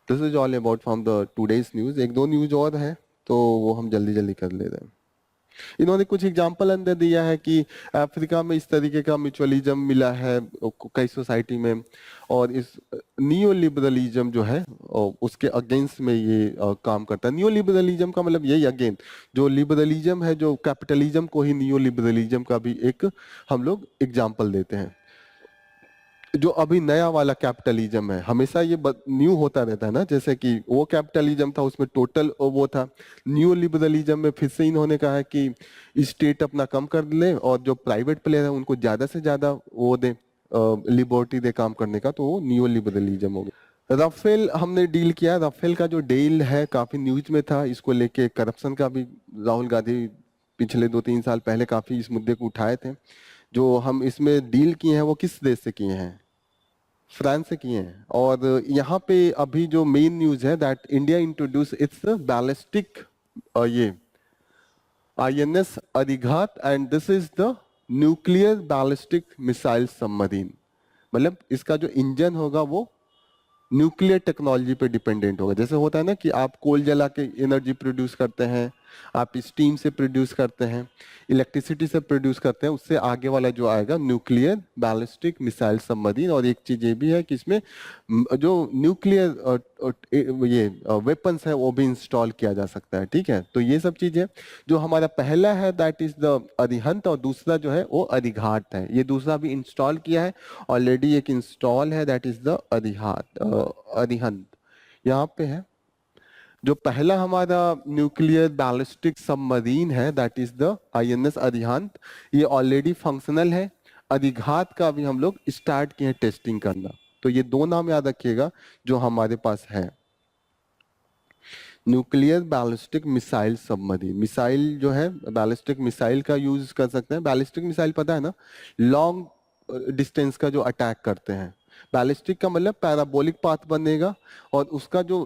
This is all about from the today's news. एक दो न्यूज और है तो वो हम जल्दी जल्दी कर ले रहे हैं। इन्होंने कुछ एग्जाम्पल अंदर दिया है कि अफ्रीका में इस तरीके का म्यूचुअलिज्म मिला है कई सोसाइटी में, और इस नियो लिबरलिज्म जो है उसके अगेंस्ट में ये काम करता है। नियो लिबरलिज्म का मतलब यही, अगेन जो लिबरलिज्म है, जो कैपिटलिज्म को ही नियो लिबरलिज्म का भी एक हम लोग एग्जाम्पल देते हैं। जो अभी नया वाला कैपिटलिज्म है, हमेशा ये न्यू होता रहता है ना, जैसे कि वो कैपिटलिज्म था उसमें टोटल वो था, न्यू लिबरलिज्म में फिर से इन्होंने कहा है कि स्टेट अपना कम कर ले और जो प्राइवेट प्लेयर है उनको ज्यादा से ज्यादा वो दे, लिबर्टी दे काम करने का, तो वो न्यू लिबरलिज्म हो गया। राफेल हमने डील किया, राफेल का जो डील है काफी न्यूज में था, इसको लेके करप्शन का भी राहुल गांधी पिछले 2-3 साल पहले काफी इस मुद्दे को उठाए थे। जो हम इसमें डील किए हैं वो किस देश से किए हैं? फ्रांस से किए हैं। और यहाँ पे अभी जो मेन न्यूज है that India introduce it's ballistic ये INS Arighat and this is the nuclear ballistic missile submarine. मतलब इसका जो इंजन होगा वो न्यूक्लियर टेक्नोलॉजी पे डिपेंडेंट होगा। जैसे होता है ना कि आप कोल जला के एनर्जी प्रोड्यूस करते हैं आप स्टीम से प्रोड्यूस करते हैं, इलेक्ट्रिसिटी से प्रोड्यूस करते हैं, उससे आगे वाला जो आएगा न्यूक्लियर बैलिस्टिक मिसाइल सबमरीन। और एक चीज ये भी है कि इसमें जो न्यूक्लियर ये वेपन्स है वो भी इंस्टॉल किया जा सकता है। ठीक है, तो ये सब चीजें जो हमारा पहला है दैट इज द अरिहंत, और दूसरा जो है वो अरिघात है। ये दूसरा भी इंस्टॉल किया है ऑलरेडी, एक इंस्टॉल है दैट इज द अरिहंत यहाँ पे है। जो पहला हमारा न्यूक्लियर बैलिस्टिक सबमरीन है that is the INS Arihant, ये ऑलरेडी फंक्शनल है। अरिघात का भी हम लोग स्टार्ट किए हैं टेस्टिंग करना। तो ये दो नाम याद रखिएगा जो हमारे पास है, nuclear ballistic missile submarine. Missile जो है बैलिस्टिक मिसाइल का यूज कर सकते हैं। बैलिस्टिक मिसाइल पता है ना, लॉन्ग डिस्टेंस का जो अटैक करते हैं। बैलिस्टिक का मतलब पैराबोलिक पाथ बनेगा और उसका जो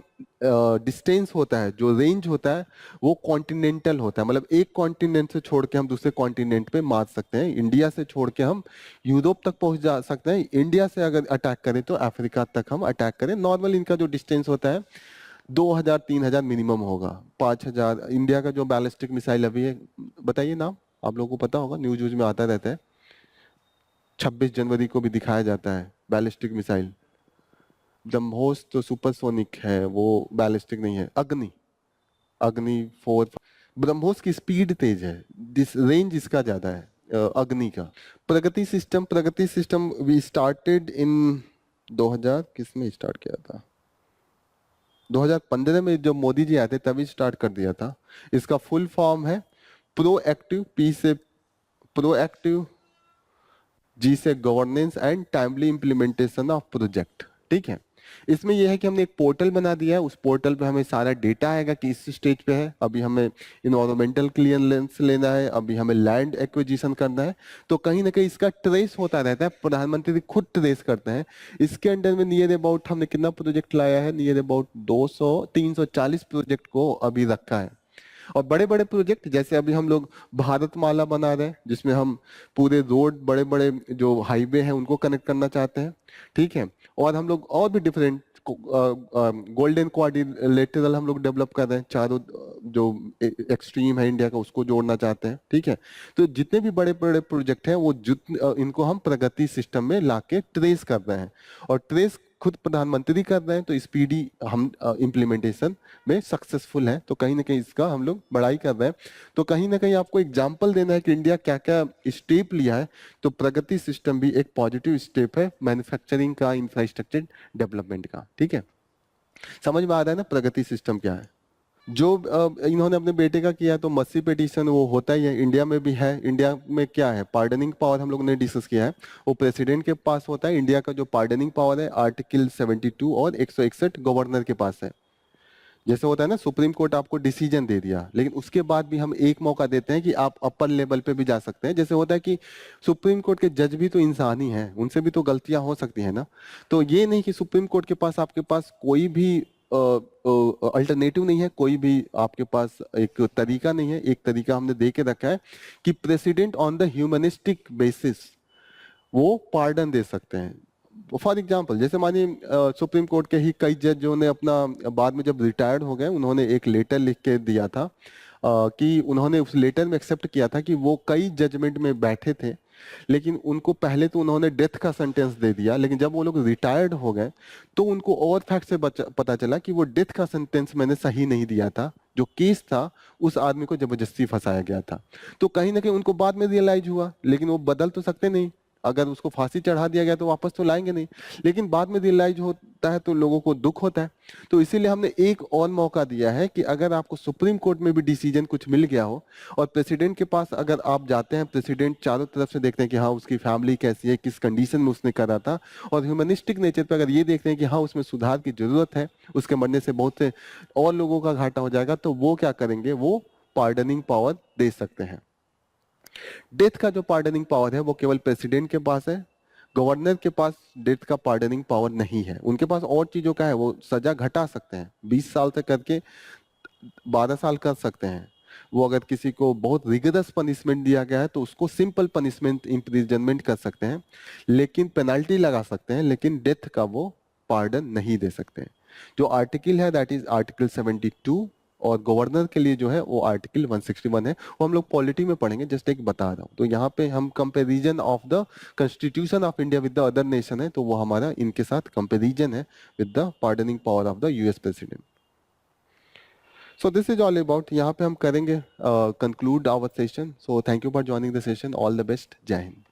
डिस्टेंस होता है, जो रेंज होता है वो कॉन्टिनेंटल होता है। मतलब एक कॉन्टिनेंट से छोड़ के हम दूसरे कॉन्टिनेंट पे मार सकते हैं। इंडिया से छोड़ के हम यूरोप तक पहुंच जा सकते हैं। इंडिया से अगर अटैक करें तो अफ्रीका तक हम अटैक करें। नॉर्मल इनका जो डिस्टेंस होता है 2000-3000 मिनिमम होगा, 5000। इंडिया का जो बैलिस्टिक मिसाइल अभी है, बताइए नाम, आप लोगों को पता होगा, न्यूज में आता रहता है। 26 जनवरी को भी दिखाया जाता है बैलिस्टिक मिसाइल। ब्रह्मोस तो सुपरसोनिक है, वो बैलिस्टिक नहीं है। अग्नि, अग्नि 4। ब्रह्मोस की स्पीड तेज है, रेंज इसका ज्यादा है अग्नि का। प्रगति सिस्टम वी स्टार्टेड इन 2000, किसमें स्टार्ट किया था, 2015 में जब मोदी जी आए थे तभी स्टार्ट कर दिया था। इसका फुल फॉर्म है प्रोएक्टिव, पी से प्रोएक्टिव, जी से governance and timely implementation of project. ठीक है, इसमें यह है कि हमने एक पोर्टल बना दिया है। उस पोर्टल पे हमें सारा डेटा आएगा कि इस स्टेज पे है, अभी हमें इन्वायरमेंटल क्लियरेंस लेना है, अभी हमें लैंड एक्विजिशन करना है। तो कहीं ना कहीं इसका ट्रेस होता रहता है, प्रधानमंत्री खुद ट्रेस करते हैं। इसके अंडर में नियर अबाउट हमने कितना प्रोजेक्ट लाया है, नियर अबाउट 340 प्रोजेक्ट को अभी रखा है। और बड़े बड़े प्रोजेक्ट जैसे अभी हम लोग भारतमाला बना रहे हैं, जिसमें हम पूरे रोड, बड़े बड़े जो हाईवे हैं उनको कनेक्ट करना चाहते हैं। ठीक है, और हम लोग और भी डिफरेंट गोल्डन क्वाड्रिलेटरल हम लोग डेवलप कर रहे हैं, चारों जो एक्सट्रीम है इंडिया का उसको जोड़ना चाहते हैं। ठीक है, तो जितने भी बड़े बड़े प्रोजेक्ट हैं वो इनको हम प्रगति सिस्टम में लाके ट्रेस कर रहे हैं, और ट्रेस खुद प्रधानमंत्री कर रहे हैं। तो स्पीडी हम इम्प्लीमेंटेशन में सक्सेसफुल है, तो कहीं ना कहीं इसका हम लोग बड़ाई कर रहे हैं। तो कहीं ना कहीं आपको एग्जाम्पल देना है कि इंडिया क्या क्या स्टेप लिया है। तो प्रगति सिस्टम भी एक पॉजिटिव स्टेप है मैन्युफैक्चरिंग का, इंफ्रास्ट्रक्चर डेवलपमेंट का। ठीक है, समझ में आ रहा है ना प्रगति सिस्टम क्या है। जो इन्होंने अपने बेटे का किया तो मसी पिटीशन वो होता ही है, इंडिया में भी है। इंडिया में क्या है, पार्डनिंग पावर हम लोग ने डिस्कस किया है, वो प्रेसिडेंट के पास होता है। इंडिया का जो पार्डनिंग पावर है आर्टिकल 72 और 161 गवर्नर के पास है। जैसे होता है ना, सुप्रीम कोर्ट आपको डिसीजन दे दिया, लेकिन उसके बाद भी हम एक मौका देते हैं कि आप अपर लेवल पे भी जा सकते हैं। जैसे होता है कि सुप्रीम कोर्ट के जज भी तो इंसान ही हैं, उनसे भी तो गलतियां हो सकती है ना। तो ये नहीं कि सुप्रीम कोर्ट के पास आपके पास कोई भी अल्टरनेटिव नहीं है, कोई भी आपके पास एक तरीका नहीं है। एक तरीका हमने दे के रखा है कि president on the humanistic basis वो पार्डन दे सकते हैं। फॉर एग्जाम्पल, जैसे मानिए सुप्रीम कोर्ट के ही कई जज जो ने अपना बाद में जब रिटायर्ड हो गए, उन्होंने एक लेटर लिख के दिया था कि उन्होंने उस लेटर में एक्सेप्ट किया था कि वो कई जजमेंट में बैठे थे, लेकिन उनको पहले तो उन्होंने डेथ का सेंटेंस दे दिया, लेकिन जब वो लोग रिटायर्ड हो गए तो उनको और फैक्ट से पता चला कि वो डेथ का सेंटेंस मैंने सही नहीं दिया था, जो केस था उस आदमी को जबरदस्ती फंसाया गया था। तो कहीं ना कहीं उनको बाद में रियलाइज हुआ, लेकिन वो बदल तो सकते नहीं। अगर उसको फांसी चढ़ा दिया गया तो वापस तो लाएंगे नहीं, लेकिन बाद में रियलाइज होता है तो लोगों को दुख होता है। तो इसीलिए हमने एक और मौका दिया है कि अगर आपको सुप्रीम कोर्ट में भी डिसीजन कुछ मिल गया हो और प्रेसिडेंट के पास अगर आप जाते हैं, प्रेसिडेंट चारों तरफ से देखते हैं कि हाँ उसकी फैमिली कैसी है, किस कंडीशन में उसने करा था, और ह्यूमनिस्टिक नेचर पर अगर ये देखते हैं कि हाँ उसमें सुधार की जरूरत है, उसके मरने से बहुत से और लोगों का घाटा हो जाएगा, तो वो क्या करेंगे, वो पार्डनिंग पावर दे सकते हैं। डेथ का जो पार्डनिंग पावर है वो केवल प्रेसिडेंट के पास है, गवर्नर के पास डेथ का पार्डनिंग पावर नहीं है। उनके पास और चीजों का है, वो सजा घटा सकते हैं, 20 साल से करके 12 साल कर सकते हैं। वो अगर किसी को बहुत रिगरस पनिशमेंट दिया गया है तो उसको सिंपल पनिशमेंट, इम्प्रिजनमेंट कर सकते हैं, लेकिन पेनल्टी लगा सकते हैं, लेकिन डेथ का वो पार्डन नहीं दे सकते हैं। जो आर्टिकल है दैट इज आर्टिकल 72 और गवर्नर के लिए जो है वो आर्टिकल 161 है, वो हम लोग पॉलिटी में पढ़ेंगे, जस्ट एक बता रहा हूँ। तो यहाँ पे हम comparison of the constitution of India with the other nation है, तो वो हमारा इनके साथ कंपेरिजन है with the pardoning power of the US president. So this is all about, यहाँ पे हम करेंगे conclude our session. So thank you for joining the session, all the best, जय हिंद।